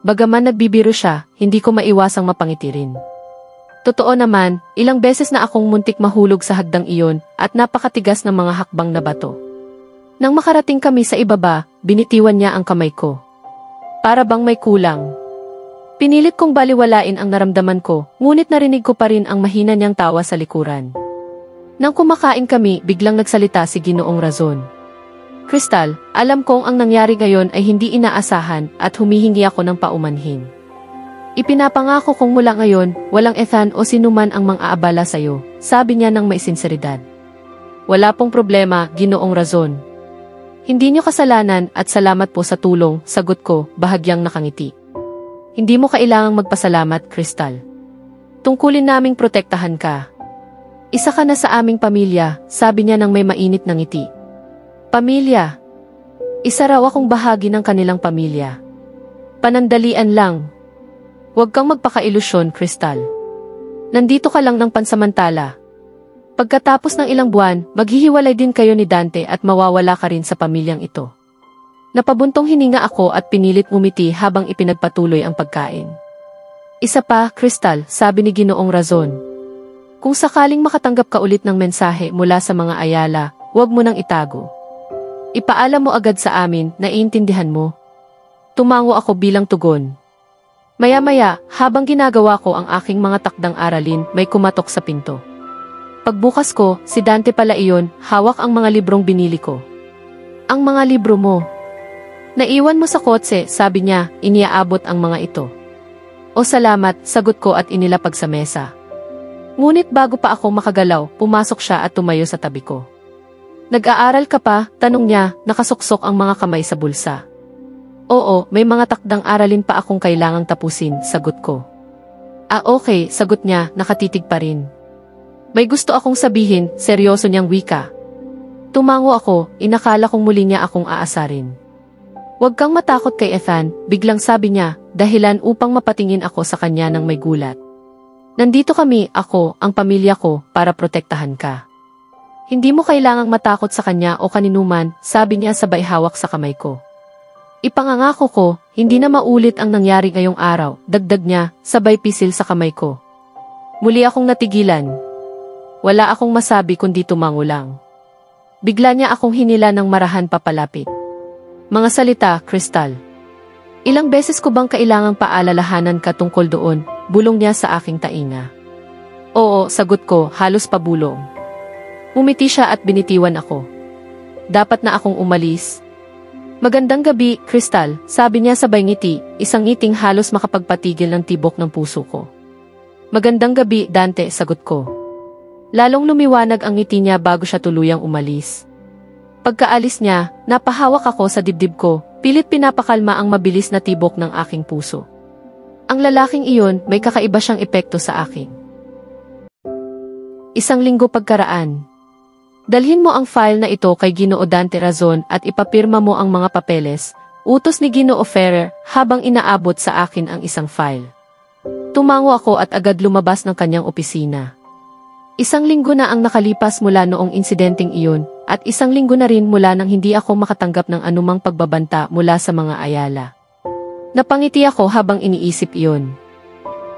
Bagaman nagbibiro siya, hindi ko maiwasang mapangiti rin. Totoo naman, ilang beses na akong muntik mahulog sa hagdang iyon at napakatigas ng mga hakbang na bato. Nang makarating kami sa ibaba, binitiwan niya ang kamay ko. Para bang may kulang. Pinilit kong baliwalain ang naramdaman ko, ngunit narinig ko pa rin ang mahina niyang tawa sa likuran. Nang kumakain kami, biglang nagsalita si Ginoong Razon. Crystal, alam kong ang nangyari ngayon ay hindi inaasahan at humihingi ako ng paumanhin. Ipinapangako kong mula ngayon, walang Ethan o sinuman ang mang-aabala sa'yo, sabi niya ng may sinseridad. Wala pong problema, Ginoong Razon. Hindi niyo kasalanan at salamat po sa tulong, sagot ko, bahagyang nakangiti. Hindi mo kailangang magpasalamat, Crystal. Tungkulin naming protektahan ka. Isa ka na sa aming pamilya, sabi niya ng may mainit na ngiti. Pamilya. Isa raw akong bahagi ng kanilang pamilya. Panandalian lang. Huwag kang magpaka-ilusyon, Crystal. Nandito ka lang ng pansamantala. Pagkatapos ng ilang buwan, maghihiwalay din kayo ni Dante at mawawala ka rin sa pamilyang ito. Napabuntong hininga ako at pinilit ngumiti habang ipinagpatuloy ang pagkain. Isa pa, Crystal, sabi ni Ginoong Razon. Kung sakaling makatanggap ka ulit ng mensahe mula sa mga Ayala, huwag mo nang itago. Ipaalam mo agad sa amin, naiintindihan mo. Tumango ako bilang tugon. Maya-maya, habang ginagawa ko ang aking mga takdang aralin, may kumatok sa pinto. Pagbukas ko, si Dante pala iyon, hawak ang mga librong binili ko. Ang mga libro mo. Naiwan mo sa kotse, sabi niya, iniaabot ang mga ito. O salamat, sagot ko at inilapag sa mesa. Ngunit bago pa ako makagalaw, pumasok siya at tumayo sa tabi ko. Nag-aaral ka pa? Tanong niya, nakasuksok ang mga kamay sa bulsa. Oo, may mga takdang aralin pa akong kailangang tapusin, sagot ko. Ah okay, sagot niya, nakatitig pa rin. May gusto akong sabihin, seryoso niyang wika. Tumango ako, inakala kong muli niya akong aasarin. Huwag kang matakot kay Ethan, biglang sabi niya, dahilan upang mapatingin ako sa kanya ng may gulat. Nandito kami, ako, ang pamilya ko, para protektahan ka. Hindi mo kailangang matakot sa kanya o kaninuman, sabi niya sabay hawak sa kamay ko. Ipangangako ko, hindi na maulit ang nangyari ngayong araw, dagdag niya, sabay pisil sa kamay ko. Muli akong natigilan. Wala akong masabi kundi tumango lang. Bigla niya akong hinila ng marahan papalapit. Mga salita, Crystal. Ilang beses ko bang kailangang paalalahanan ka tungkol doon, bulong niya sa aking tainga. Oo, sagot ko, halos pabulong. Umiti siya at binitiwan ako. Dapat na akong umalis. Magandang gabi, Crystal, sabi niya sabay ngiti, isang ngiting halos makapagpatigil ng tibok ng puso ko. Magandang gabi, Dante, sagot ko. Lalong lumiwanag ang ngiti niya bago siya tuluyang umalis. Pagkaalis niya, napahawak ako sa dibdib ko, pilit pinapakalma ang mabilis na tibok ng aking puso. Ang lalaking iyon, may kakaiba siyang epekto sa akin. Isang linggo pagkaraan. Dalhin mo ang file na ito kay Ginoo Dante Razon at ipapirma mo ang mga papeles, utos ni Ginoo Ferrer habang inaabot sa akin ang isang file. Tumango ako at agad lumabas ng kanyang opisina. Isang linggo na ang nakalipas mula noong insidenteng iyon at isang linggo na rin mula nang hindi ako makatanggap ng anumang pagbabanta mula sa mga Ayala. Napangiti ako habang iniisip iyon.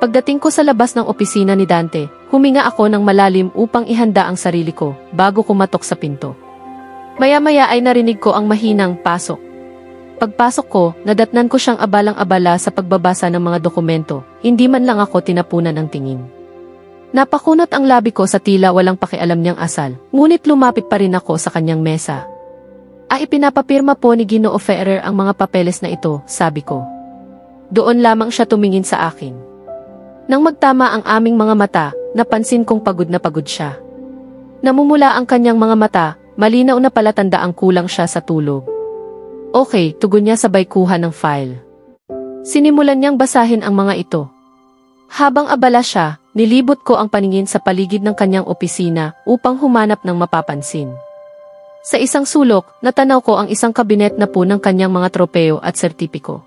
Pagdating ko sa labas ng opisina ni Dante, huminga ako ng malalim upang ihanda ang sarili ko bago kumatok sa pinto. Maya-maya ay narinig ko ang mahinang pasok. Pagpasok ko, nadatnan ko siyang abalang-abala sa pagbabasa ng mga dokumento, hindi man lang ako tinapunan ng tingin. Napakunot ang labi ko sa tila walang pakialam niyang asal, ngunit lumapit pa rin ako sa kanyang mesa. Ipinapapirma po ni Ginoo Ferrer ang mga papeles na ito, sabi ko. Doon lamang siya tumingin sa akin. Nang magtama ang aming mga mata, napansin kong pagod na pagod siya. Namumula ang kanyang mga mata, malinaw na palatandaang kulang siya sa tulog. Okay, tugon niya sabay kuha ng file. Sinimulan niyang basahin ang mga ito. Habang abala siya, nilibot ko ang paningin sa paligid ng kanyang opisina upang humanap ng mapapansin. Sa isang sulok, natanaw ko ang isang kabinet na po ng kanyang mga tropeo at sertipiko.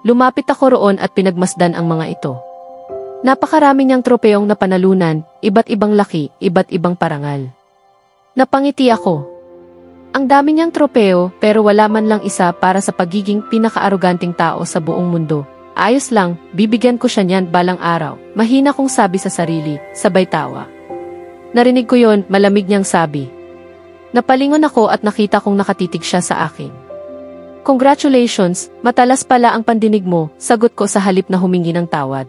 Lumapit ako roon at pinagmasdan ang mga ito. Napakarami niyang tropeong napanalunan, iba't ibang laki, iba't ibang parangal. Napangiti ako. Ang dami niyang tropeo pero wala man lang isa para sa pagiging pinaka-aruganting tao sa buong mundo. Ayos lang, bibigyan ko siya niyan balang araw, mahina kong sabi sa sarili, sabay tawa. Narinig ko yon, malamig niyang sabi. Napalingon ako at nakita kong nakatitig siya sa akin. Congratulations, matalas pala ang pandinig mo, sagot ko sa halip na humingi ng tawad.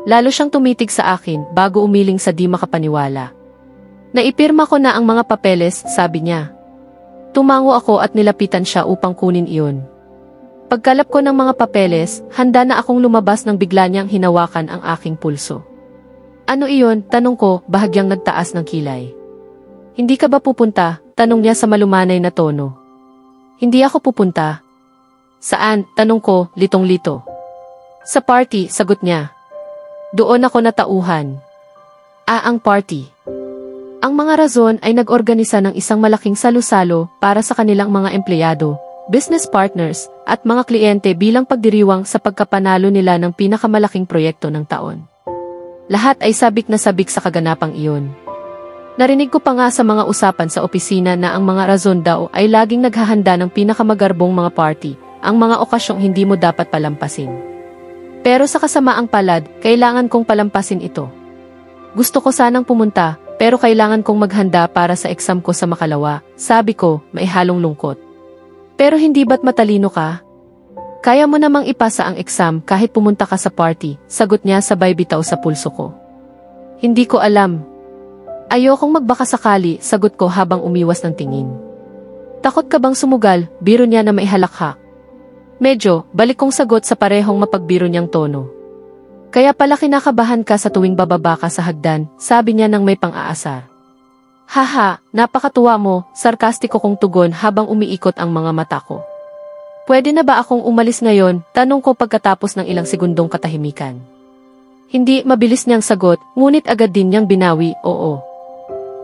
Lalo siyang tumitig sa akin bago umiling sa di makapaniwala. Naipirma ko na ang mga papeles, sabi niya. Tumango ako at nilapitan siya upang kunin iyon. Pagkalap ko ng mga papeles, handa na akong lumabas nang bigla niyang hinawakan ang aking pulso. Ano iyon? Tanong ko, bahagyang nagtaas ng kilay. Hindi ka ba pupunta? Tanong niya sa malumanay na tono. Hindi ako pupunta. Saan? Tanong ko, litong-lito. Sa party, sagot niya. Doon ako natauhan. Ang party. Ang mga Razon ay nag-organisa ng isang malaking salu-salo para sa kanilang mga empleyado, business partners, at mga kliyente bilang pagdiriwang sa pagkapanalo nila ng pinakamalaking proyekto ng taon. Lahat ay sabik na sabik sa kaganapang iyon. Narinig ko pa nga sa mga usapan sa opisina na ang mga Razon daw ay laging naghahanda ng pinakamagarbong mga party, ang mga okasyong hindi mo dapat palampasin. Pero sa kasamaang palad, kailangan kong palampasin ito. Gusto ko sanang pumunta, pero kailangan kong maghanda para sa exam ko sa makalawa, sabi ko, may halong lungkot. Pero hindi ba't matalino ka? Kaya mo namang ipasa ang exam kahit pumunta ka sa party, sagot niya sabay bitaw sa pulso ko. Hindi ko alam. Ayokong magbakasakali, sagot ko habang umiwas ng tingin. Takot ka bang sumugal, biro niya na may halakhak. Medyo, balik kong sagot sa parehong mapagbiro niyang tono. Kaya pala kinakabahan ka sa tuwing bababa ka sa hagdan, sabi niya nang may pang-aasar. Haha, napakatuwa mo, sarkastiko kong tugon habang umiikot ang mga mata ko. Pwede na ba akong umalis ngayon, tanong ko pagkatapos ng ilang segundong katahimikan. Hindi mabilis niyang sagot, ngunit agad din niyang binawi, oo.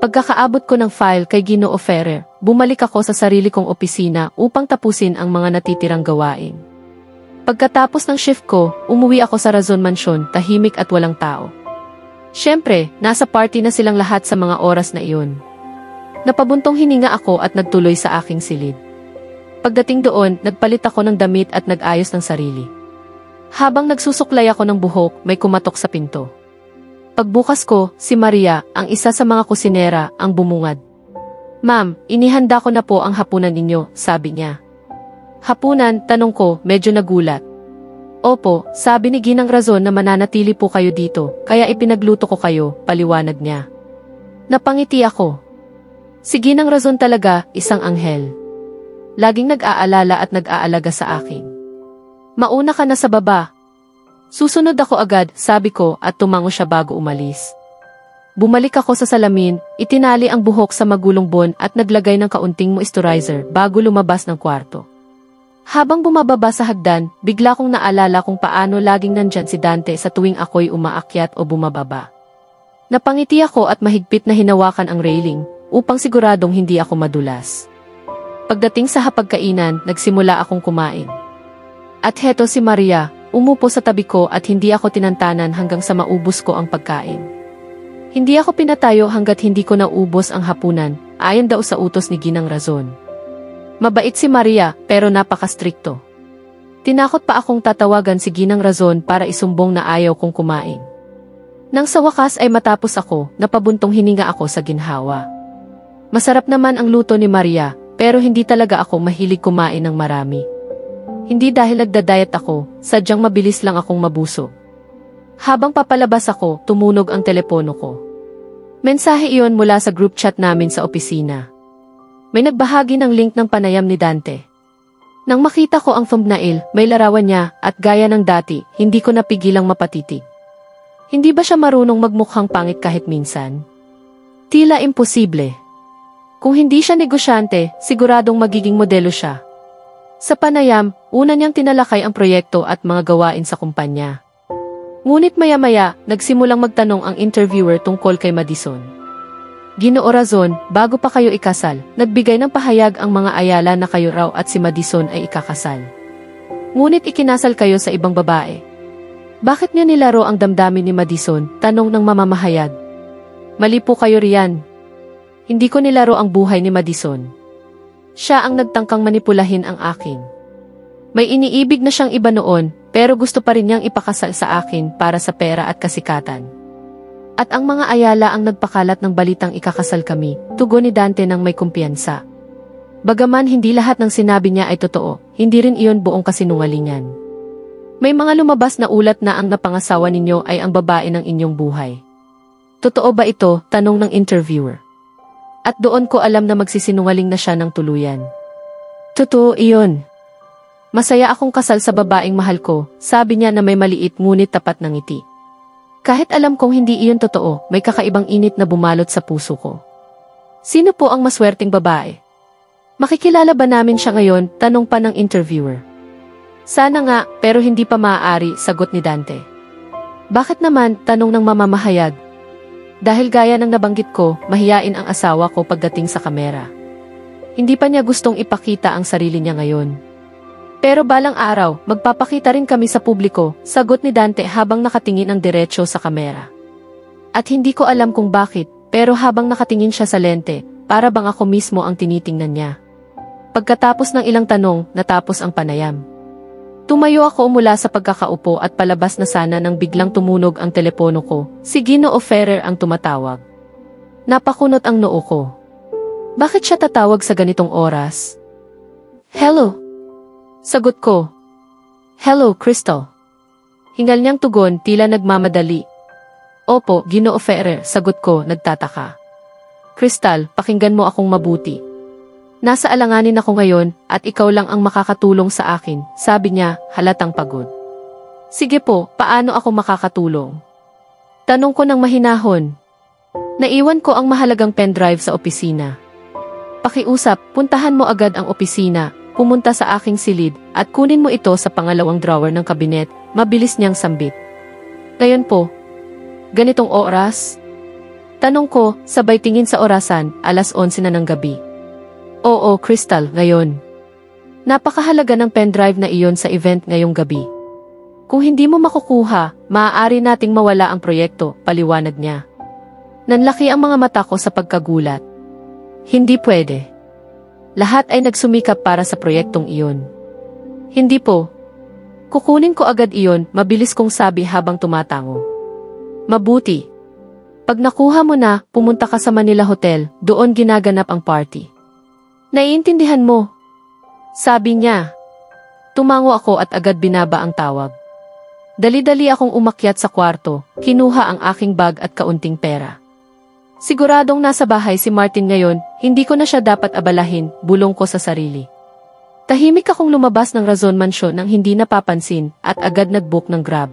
Pagkakaabot ko ng file kay Ginoo Ferrer, bumalik ako sa sarili kong opisina upang tapusin ang mga natitirang gawain. Pagkatapos ng shift ko, umuwi ako sa Razon Mansion, tahimik at walang tao. Siyempre, nasa party na silang lahat sa mga oras na iyon. Napabuntong hininga ako at nagtuloy sa aking silid. Pagdating doon, nagpalit ako ng damit at nag-ayos ng sarili. Habang nagsusuklay ako ng buhok, may kumatok sa pinto. Pagbukas ko, si Maria, ang isa sa mga kusinera, ang bumungad. Ma'am, inihanda ko na po ang hapunan ninyo, sabi niya. Hapunan, tanong ko, medyo nagulat. Opo, sabi ni Ginang Razon na mananatili po kayo dito, kaya ipinagluto ko kayo, paliwanag niya. Napangiti ako. Si Ginang Razon talaga, isang anghel. Laging nag-aalala at nag-aalaga sa akin. Mauna ka na sa baba. Susunod ako agad, sabi ko at tumango siya bago umalis. Bumalik ako sa salamin, itinali ang buhok sa magulong bon at naglagay ng kaunting moisturizer bago lumabas ng kwarto. Habang bumababa sa hagdan, bigla kong naalala kung paano laging nandyan si Dante sa tuwing ako'y umaakyat o bumababa. Napangiti ako at mahigpit na hinawakan ang railing, upang siguradong hindi ako madulas. Pagdating sa hapagkainan, nagsimula akong kumain. At heto si Maria, umupo sa tabi ko at hindi ako tinantanan hanggang sa maubos ko ang pagkain. Hindi ako pinatayo hanggat hindi ko naubos ang hapunan, ayon daw sa utos ni Ginang Razon. Mabait si Maria, pero napaka-strikto. Tinakot pa akong tatawagan si Ginang Razon para isumbong na ayaw kong kumain. Nang sa wakas ay matapos ako, napabuntong hininga ako sa ginhawa. Masarap naman ang luto ni Maria, pero hindi talaga ako mahilig kumain ng marami. Hindi dahil nagda-diet ako, sadyang mabilis lang akong mabusog. Habang papalabas ako, tumunog ang telepono ko. Mensahe iyon mula sa group chat namin sa opisina. May nagbahagi ng link ng panayam ni Dante. Nang makita ko ang thumbnail, may larawan niya at gaya ng dati, hindi ko napigilang mapatitig. Hindi ba siya marunong magmukhang pangit kahit minsan? Tila imposible. Kung hindi siya negosyante, siguradong magiging modelo siya. Sa panayam, una niyang tinalakay ang proyekto at mga gawain sa kumpanya. Ngunit maya-maya, nagsimulang magtanong ang interviewer tungkol kay Madison. Ginoo Razon, bago pa kayo ikasal, nagbigay ng pahayag ang mga ayala na kayo raw at si Madison ay ikakasal. Ngunit ikinasal kayo sa ibang babae. Bakit niya nilaro ang damdamin ni Madison? Tanong ng mamamahayag. Mali po kayo riyan. Hindi ko nilaro ang buhay ni Madison. Siya ang nagtangkang manipulahin ang akin. May iniibig na siyang iba noon, pero gusto pa rin niyang ipakasal sa akin para sa pera at kasikatan. At ang mga ayala ang nagpakalat ng balitang ikakasal kami, tugon ni Dante ng may kumpiyansa. Bagaman hindi lahat ng sinabi niya ay totoo, hindi rin iyon buong kasinungalingan. May mga lumabas na ulat na ang napangasawa ninyo ay ang babae ng inyong buhay. Totoo ba ito? Tanong ng interviewer. At doon ko alam na magsisinungaling na siya ng tuluyan. Totoo iyon. Masaya akong kasal sa babaeng mahal ko, sabi niya na may maliit ngunit tapat na ngiti. Kahit alam kong hindi iyon totoo, may kakaibang init na bumalot sa puso ko. Sino po ang maswerteng babae? Makikilala ba namin siya ngayon? Tanong pa ng interviewer. Sana nga, pero hindi pa maaari, sagot ni Dante. Bakit naman? Tanong ng mamamahayag. Dahil gaya ng nabanggit ko, mahiyain ang asawa ko pagdating sa kamera. hindi pa niya gustong ipakita ang sarili niya ngayon. Pero balang araw, magpapakita rin kami sa publiko, sagot ni Dante habang nakatingin ang diretso sa kamera. At hindi ko alam kung bakit, pero habang nakatingin siya sa lente, para bang ako mismo ang tinitingnan niya. Pagkatapos ng ilang tanong, natapos ang panayam. Tumayo ako mula sa pagkakaupo at palabas na sana nang biglang tumunog ang telepono ko. Si Ginoo Ferrer ang tumatawag. Napakunot ang noo ko. Bakit siya tatawag sa ganitong oras? Hello? Sagot ko. Hello, Crystal. Hingal niyang tugon, tila nagmamadali. Opo, Ginoo Ferrer, sagot ko, nagtataka. Crystal, pakinggan mo akong mabuti. Nasa alanganin ako ngayon, at ikaw lang ang makakatulong sa akin, sabi niya, halatang pagod. Sige po, paano ako makakatulong? Tanong ko ng mahinahon. Naiwan ko ang mahalagang pendrive sa opisina. Pakiusap, puntahan mo agad ang opisina, pumunta sa aking silid, at kunin mo ito sa pangalawang drawer ng kabinet, mabilis niyang sambit. Ngayon po, ganitong oras? Tanong ko, sabay tingin sa orasan, 11:00 na ng gabi. Oo, Crystal, ngayon. Napakahalaga ng pendrive na iyon sa event ngayong gabi. Kung hindi mo makukuha, maaari nating mawala ang proyekto, paliwanag niya. Nanlaki ang mga mata ko sa pagkagulat. Hindi pwede. Lahat ay nagsumikap para sa proyektong iyon. Hindi po. Kukunin ko agad iyon, mabilis kong sabi habang tumatango. Mabuti. Pag nakuha mo na, pumunta ka sa Manila Hotel, doon ginaganap ang party. Naiintindihan mo? Sabi niya. Tumango ako at agad binaba ang tawag. Dali-dali akong umakyat sa kwarto, kinuha ang aking bag at kaunting pera. Siguradong nasa bahay si Martin ngayon, hindi ko na siya dapat abalahin, bulong ko sa sarili. Tahimik akong lumabas ng Razon Mansion nang hindi napapansin at agad nag-book ng Grab.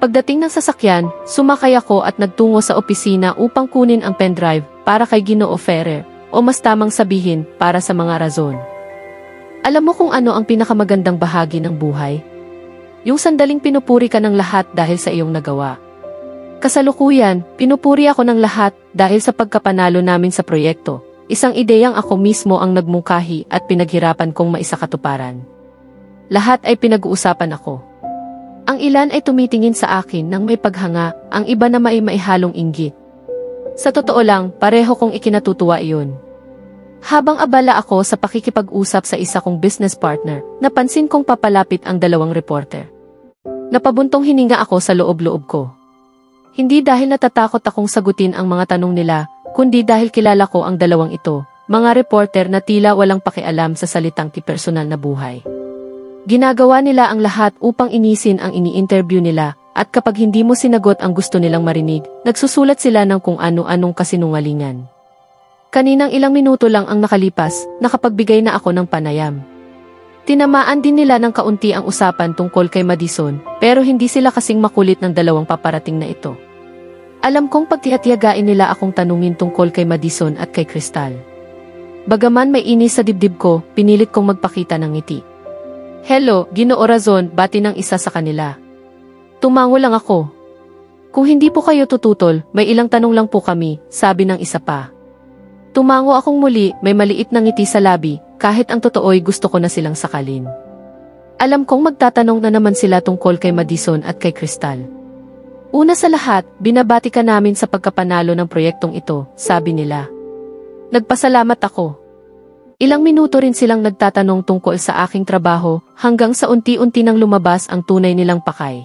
Pagdating ng sasakyan, sumakay ako at nagtungo sa opisina upang kunin ang pendrive para kay Ginoo Ferrer. O mas tamang sabihin, para sa mga razon. Alam mo kung ano ang pinakamagandang bahagi ng buhay? Yung sandaling pinupuri ka ng lahat dahil sa iyong nagawa. Kasalukuyan, pinupuri ako ng lahat dahil sa pagkapanalo namin sa proyekto. Isang ideyang ako mismo ang nagmungkahi at pinaghirapan kong maisakatuparan. Lahat ay pinag-uusapan ako. Ang ilan ay tumitingin sa akin ng may paghanga, ang iba na may maihalong inggit. Sa totoo lang, pareho kong ikinatutuwa iyon. Habang abala ako sa pakikipag-usap sa isa kong business partner, napansin kong papalapit ang dalawang reporter. Napabuntong hininga ako sa loob-loob ko. Hindi dahil natatakot akong sagutin ang mga tanong nila, kundi dahil kilala ko ang dalawang ito, mga reporter na tila walang pakialam sa salitang personal na buhay. Ginagawa nila ang lahat upang inisin ang ini-interview nila, at kapag hindi mo sinagot ang gusto nilang marinig, nagsusulat sila ng kung ano-anong kasinungalingan. Kaninang ilang minuto lang ang nakalipas, nakapagbigay na ako ng panayam. Tinamaan din nila ng kaunti ang usapan tungkol kay Madison, pero hindi sila kasing makulit ng dalawang paparating na ito. Alam kong pagtiyatiagain nila akong tanungin tungkol kay Madison at kay Crystal. Bagaman may inis sa dibdib ko, pinilit kong magpakita ng ngiti. Hello, Ginoo Razon, bati ng isa sa kanila. Tumango lang ako. Kung hindi po kayo tututol, may ilang tanong lang po kami, sabi ng isa pa. Tumango akong muli, may maliit na ngiti sa labi, kahit ang totoo'y gusto ko na silang sakalin. Alam kong magtatanong na naman sila tungkol kay Madison at kay Crystal. Una sa lahat, binabati ka namin sa pagkapanalo ng proyektong ito, sabi nila. Nagpasalamat ako. Ilang minuto rin silang nagtatanong tungkol sa aking trabaho, hanggang sa unti-unti nang lumabas ang tunay nilang pakay.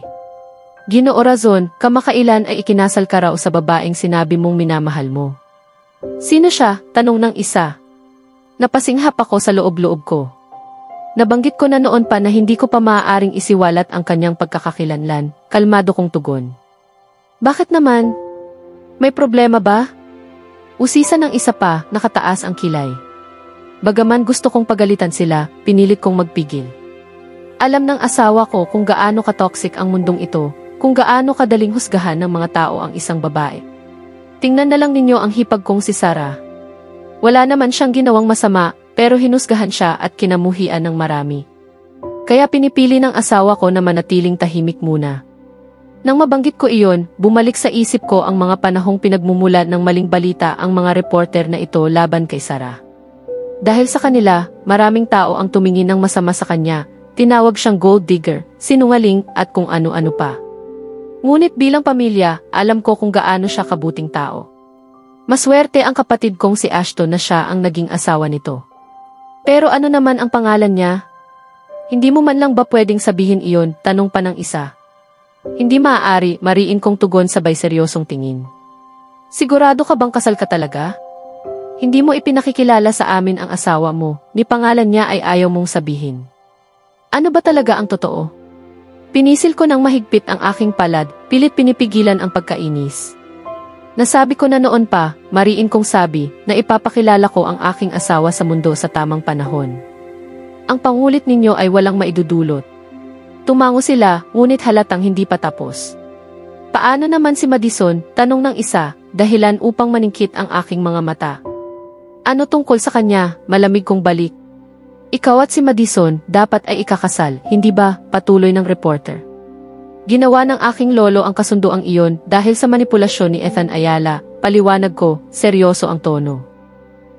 Ginoo Razon, kamakailan ay ikinasal ka raw sa babaeng sinabi mong minamahal mo. Sino siya? Tanong ng isa. Napasinghap ako sa loob-loob ko. Nabanggit ko na noon pa na hindi ko pa maaaring isiwalat ang kanyang pagkakakilanlan, kalmado kong tugon. Bakit naman? May problema ba? Usisa ng isa pa, nakataas ang kilay. Bagaman gusto kong pagalitan sila, pinilit kong magpigil. Alam ng asawa ko kung gaano ka-toxic ang mundong ito, kung gaano kadaling husgahan ng mga tao ang isang babae. Tingnan na lang ninyo ang hipag kong si Sarah. Wala naman siyang ginawang masama, pero hinusgahan siya at kinamuhian ng marami. Kaya pinipili ng asawa ko na manatiling tahimik muna. Nang mabanggit ko iyon, bumalik sa isip ko ang mga panahong pinagmumulan ng maling balita ang mga reporter na ito laban kay Sarah. Dahil sa kanila, maraming tao ang tumingin ng masama sa kanya, tinawag siyang gold digger, sinungaling at kung ano-ano pa. Ngunit bilang pamilya, alam ko kung gaano siya kabuting tao. Maswerte ang kapatid kong si Ashton na siya ang naging asawa nito. Pero ano naman ang pangalan niya? Hindi mo man lang ba pwedeng sabihin iyon, tanong pa ng isa. Hindi maaari, mariin kong tugon sabay seryosong tingin. Sigurado ka bang kasal ka talaga? Hindi mo ipinakikilala sa amin ang asawa mo, ni pangalan niya ay ayaw mong sabihin. Ano ba talaga ang totoo? Pinisil ko ng mahigpit ang aking palad, pilit pinipigilan ang pagkainis. Nasabi ko na noon pa, mariin kong sabi, na ipapakilala ko ang aking asawa sa mundo sa tamang panahon. Ang pangulit ninyo ay walang maidudulot. Tumango sila, ngunit halatang hindi pa tapos. Paano naman si Madison? Tanong ng isa, dahilan upang maningkit ang aking mga mata. Ano tungkol sa kanya? Malamig kong balik. Ikaw at si Madison, dapat ay ikakasal, hindi ba? Patuloy ng reporter. Ginawa ng aking lolo ang kasunduang iyon dahil sa manipulasyon ni Ethan Ayala, paliwanag ko, seryoso ang tono.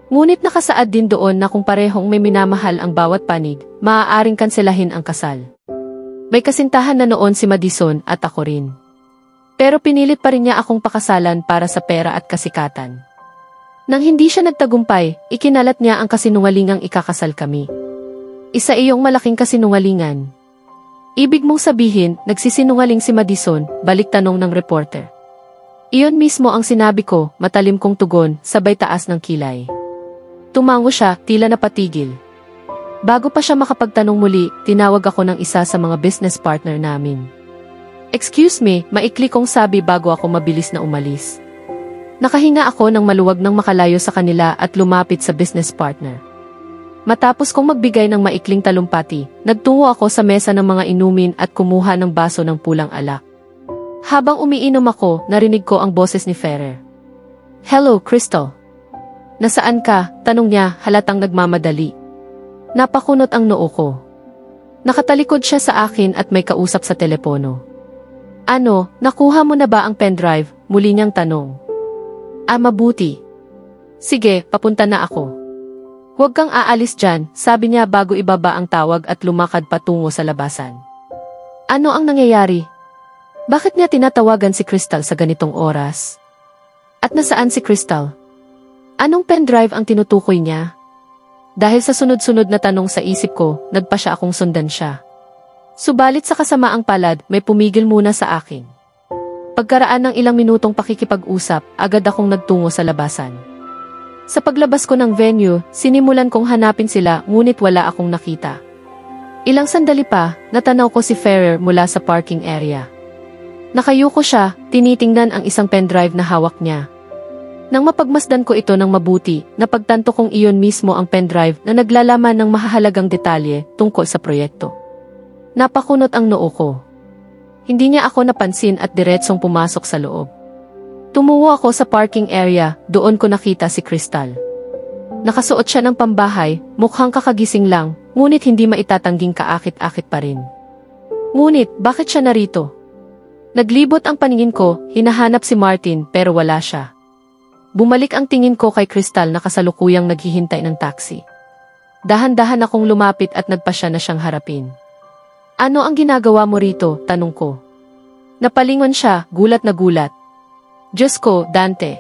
Ngunit nakasaad din doon na kung parehong may minamahal ang bawat panig, maaaring kanselahin ang kasal. May kasintahan na noon si Madison at ako rin. Pero pinilit pa rin niya akong pakasalan para sa pera at kasikatan. Nang hindi siya nagtagumpay, ikinalat niya ang kasinungalingang ikakasal kami. Isa iyong malaking kasinungalingan. Ibig mong sabihin, nagsisinungaling si Madison, balik tanong ng reporter. Iyon mismo ang sinabi ko, matalim kong tugon, sabay taas ng kilay. Tumango siya, tila napatigil. Bago pa siya makapagtanong muli, tinawag ako ng isa sa mga business partner namin. Excuse me, maikli kong sabi bago ako mabilis na umalis. Nakahinga ako ng maluwag nang makalayo sa kanila at lumapit sa business partner. Matapos kong magbigay ng maikling talumpati, nagtungo ako sa mesa ng mga inumin at kumuha ng baso ng pulang alak. Habang umiinom ako, narinig ko ang boses ni Ferrer. Hello, Crystal. Nasaan ka? Tanong niya, halatang nagmamadali. Napakunot ang noo ko. Nakatalikod siya sa akin at may kausap sa telepono. Ano, nakuha mo na ba ang pendrive? Muli niyang tanong. Mabuti. Sige, papunta na ako. Huwag kang aalis dyan, sabi niya bago ibaba ang tawag at lumakad patungo sa labasan. Ano ang nangyayari? Bakit niya tinatawagan si Crystal sa ganitong oras? At nasaan si Crystal? Anong pendrive ang tinutukoy niya? Dahil sa sunod-sunod na tanong sa isip ko, nagpa siya akong sundan siya. Subalit sa kasamaang palad, may pumigil muna sa akin. Pagkaraan ng ilang minutong pakikipag-usap, agad akong nagtungo sa labasan. Sa paglabas ko ng venue, sinimulan kong hanapin sila ngunit wala akong nakita. Ilang sandali pa, natanaw ko si Ferrer mula sa parking area. Nakayuko siya, tinitingnan ang isang pendrive na hawak niya. Nang mapagmasdan ko ito ng mabuti, napagtanto kong iyon mismo ang pendrive na naglalaman ng mahahalagang detalye tungkol sa proyekto. Napakunot ang noo ko. Hindi niya ako napansin at diretsong pumasok sa loob. Tumungo ako sa parking area, doon ko nakita si Crystal. Nakasuot siya ng pambahay, mukhang kakagising lang, ngunit hindi maitatangging kaakit-akit pa rin. Ngunit, bakit siya narito? Naglibot ang paningin ko, hinahanap si Martin pero wala siya. Bumalik ang tingin ko kay Crystal na kasalukuyang naghihintay ng taxi. Dahan-dahan akong lumapit at nagpasya na siyang harapin. Ano ang ginagawa mo rito? Tanong ko. Napalingon siya, gulat na gulat. Diyos ko, Dante.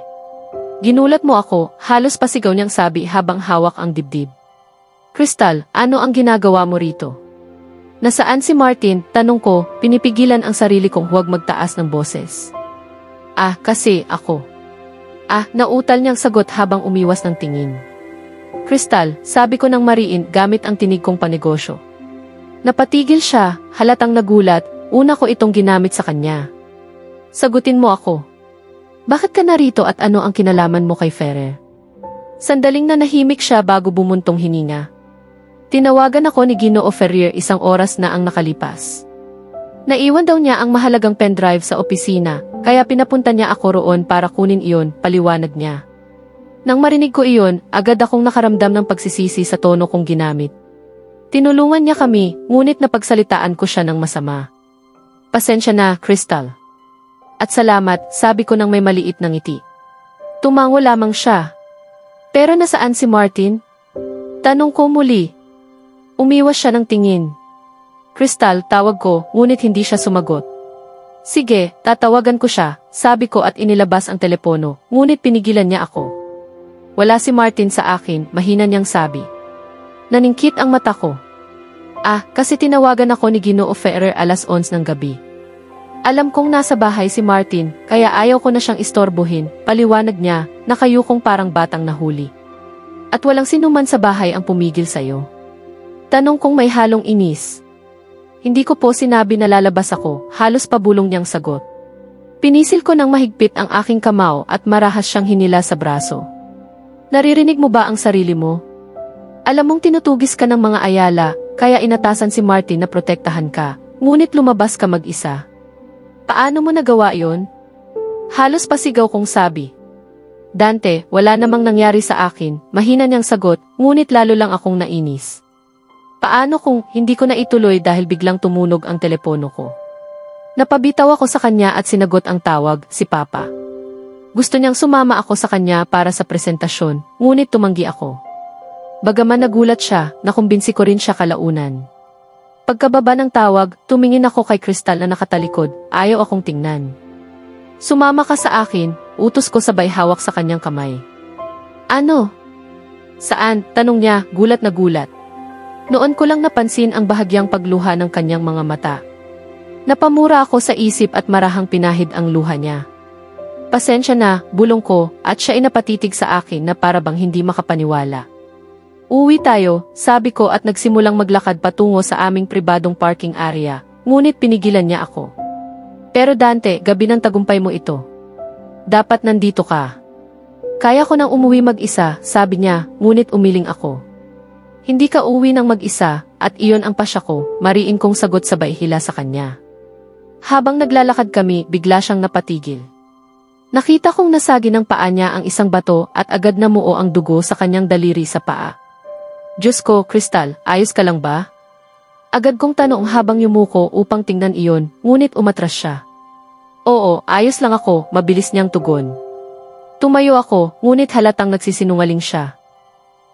Ginulat mo ako, halos pasigaw niyang sabi habang hawak ang dibdib. Crystal, ano ang ginagawa mo rito? Nasaan si Martin? Tanong ko, pinipigilan ang sarili kong huwag magtaas ng boses. Kasi ako. Nautal niyang sagot habang umiwas ng tingin. Crystal, sabi ko ng mariin gamit ang tinig kong panegosyo. Napatigil siya, halatang nagulat, una ko itong ginamit sa kanya. Sagutin mo ako. Bakit ka narito at ano ang kinalaman mo kay Ferrer? Sandaling nanahimik siya bago bumuntong hininga. Tinawagan ako ni Ginoo Ferrer 1 oras na ang nakalipas. Naiwan daw niya ang mahalagang pendrive sa opisina, kaya pinapunta niya ako roon para kunin iyon, paliwanag niya. Nang marinig ko iyon, agad akong nakaramdam ng pagsisisi sa tono kong ginamit. Tinulungan niya kami, ngunit napagsalitaan ko siya ng masama. Pasensya na, Crystal. At salamat, sabi ko nang may maliit na ngiti. Tumango lamang siya. Pero nasaan si Martin? Tanong ko muli. Umiwas siya ng tingin. Crystal, tawag ko, ngunit hindi siya sumagot. Sige, tatawagan ko siya, sabi ko at inilabas ang telepono, ngunit pinigilan niya ako. Wala si Martin sa akin, mahina niyang sabi. Naningkit ang mata ko. Kasi tinawagan ako ni Ginoo Ferrer alas 11 ng gabi. Alam kong nasa bahay si Martin, kaya ayaw ko na siyang istorbohin, paliwanag niya, nakayukong parang batang nahuli. At walang sinuman sa bahay ang pumigil sa'yo. Tanong kong may halong inis. Hindi ko po sinabi na lalabas ako, halos pabulong niyang sagot. Pinisil ko ng mahigpit ang aking kamao at marahas siyang hinila sa braso. Naririnig mo ba ang sarili mo? Alam mong tinutugis ka ng mga ayala, kaya inatasan si Martin na protektahan ka, ngunit lumabas ka mag-isa. Paano mo nagawa yon? Halos pasigaw kong sabi. Dante, wala namang nangyari sa akin, mahina niyang sagot, ngunit lalo lang akong nainis. Paano kung hindi ko na ituloy dahil biglang tumunog ang telepono ko? Napabitaw ako sa kanya at sinagot ang tawag, si Papa. Gusto niyang sumama ako sa kanya para sa presentasyon, ngunit tumanggi ako. Bagaman nagulat siya, nakumbinsi ko rin siya kalaunan. Pagkababa ng tawag, tumingin ako kay Crystal na nakatalikod, ayaw akong tingnan. Sumama ka sa akin, utos ko sabay hawak sa kanyang kamay. Ano? Saan? Tanong niya, gulat na gulat. Noon ko lang napansin ang bahagyang pagluha ng kanyang mga mata. Napamura ako sa isip at marahang pinahid ang luha niya. Pasensya na, bulong ko, at siya ay napatitig sa akin na para bang hindi makapaniwala. Uwi tayo, sabi ko at nagsimulang maglakad patungo sa aming pribadong parking area, ngunit pinigilan niya ako. Pero Dante, gabi ng tagumpay mo ito. Dapat nandito ka. Kaya ko nang umuwi mag-isa, sabi niya, ngunit umiling ako. Hindi ka uwi ng mag-isa, at iyon ang pasya ko, mariin kong sagot sabay hila sa kanya. Habang naglalakad kami, bigla siyang napatigil. Nakita kong nasagi ng paa niya ang isang bato at agad namuo ang dugo sa kanyang daliri sa paa. Diyos ko, Crystal, ayos ka lang ba? Agad kong tanong habang yumuko upang tingnan iyon, ngunit umatras siya. Oo, ayos lang ako, mabilis niyang tugon. Tumayo ako, ngunit halatang nagsisinungaling siya.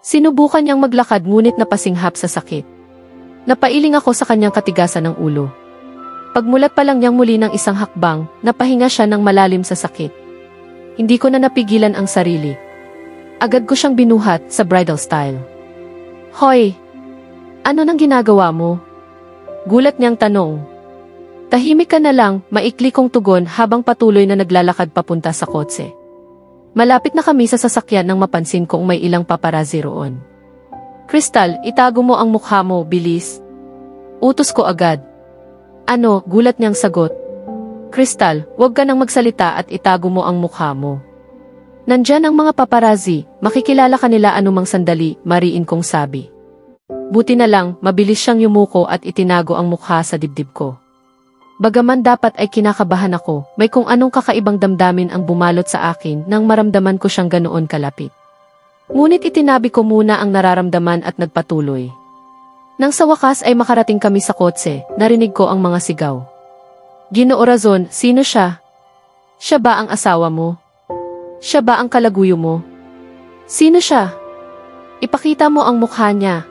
Sinubukan niyang maglakad ngunit napasinghap sa sakit. Napailing ako sa kanyang katigasan ng ulo. Pagmulat pa lang niyang muli ng isang hakbang, napahinga siya ng malalim sa sakit. Hindi ko na napigilan ang sarili. Agad ko siyang binuhat sa bridal style. Hoy! Ano nang ginagawa mo? Gulat niyang tanong. Tahimik ka na lang, maikli kong tugon habang patuloy na naglalakad papunta sa kotse. Malapit na kami sa sasakyan nang mapansin kong may ilang paparazzi roon. Crystal, itago mo ang mukha mo, bilis. Utos ko agad. Ano, gulat niyang sagot. Crystal, huwag ka nang magsalita at itago mo ang mukha mo. Nandyan ang mga paparazzi, makikilala ka nila anumang sandali, mariin kong sabi. Buti na lang, mabilis siyang yumuko at itinago ang mukha sa dibdib ko. Bagaman dapat ay kinakabahan ako, may kung anong kakaibang damdamin ang bumalot sa akin nang maramdaman ko siyang ganoon kalapit. Ngunit itinabi ko muna ang nararamdaman at nagpatuloy. Nang sa wakas ay makarating kami sa kotse, narinig ko ang mga sigaw. Ginoo Razon, sino siya? Siya ba ang asawa mo? Siya ba ang kalaguyo mo? Sino siya? Ipakita mo ang mukha niya.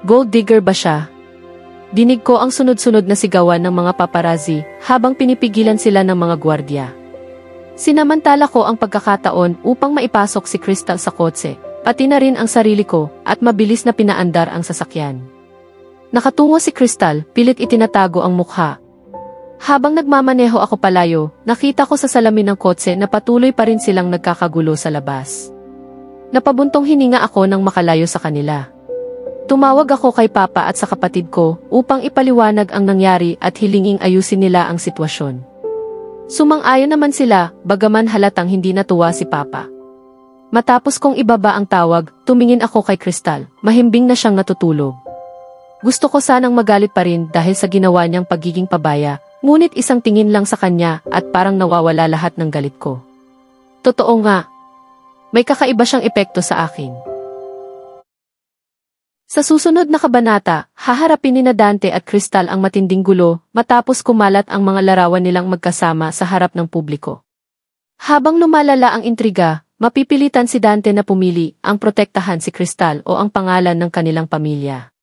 Gold digger ba siya? Dinig ko ang sunod-sunod na sigawan ng mga paparazzi habang pinipigilan sila ng mga gwardya. Sinamantala ko ang pagkakataon upang maipasok si Crystal sa kotse, pati na rin ang sarili ko at mabilis na pinaandar ang sasakyan. Nakatungo si Crystal, pilit itinatago ang mukha. Habang nagmamaneho ako palayo, nakita ko sa salamin ng kotse na patuloy pa rin silang nagkakagulo sa labas. Napabuntong hininga ako nang makalayo sa kanila. Tumawag ako kay Papa at sa kapatid ko upang ipaliwanag ang nangyari at hilinging ayusin nila ang sitwasyon. Sumang-ayon naman sila, bagaman halatang hindi natuwa si Papa. Matapos kong ibaba ang tawag, tumingin ako kay Crystal, mahimbing na siyang natutulog. Gusto ko sanang magalit pa rin dahil sa ginawa niyang pagiging pabaya, ngunit isang tingin lang sa kanya at parang nawawala lahat ng galit ko. Totoo nga, may kakaiba siyang epekto sa akin. Sa susunod na kabanata, haharapin ni Dante at Crystal ang matinding gulo matapos kumalat ang mga larawan nilang magkasama sa harap ng publiko. Habang lumalala ang intriga, Mapipilitan si Dante na pumili ang protektahan si Crystal o ang pangalan ng kanilang pamilya.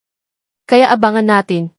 Kaya abangan natin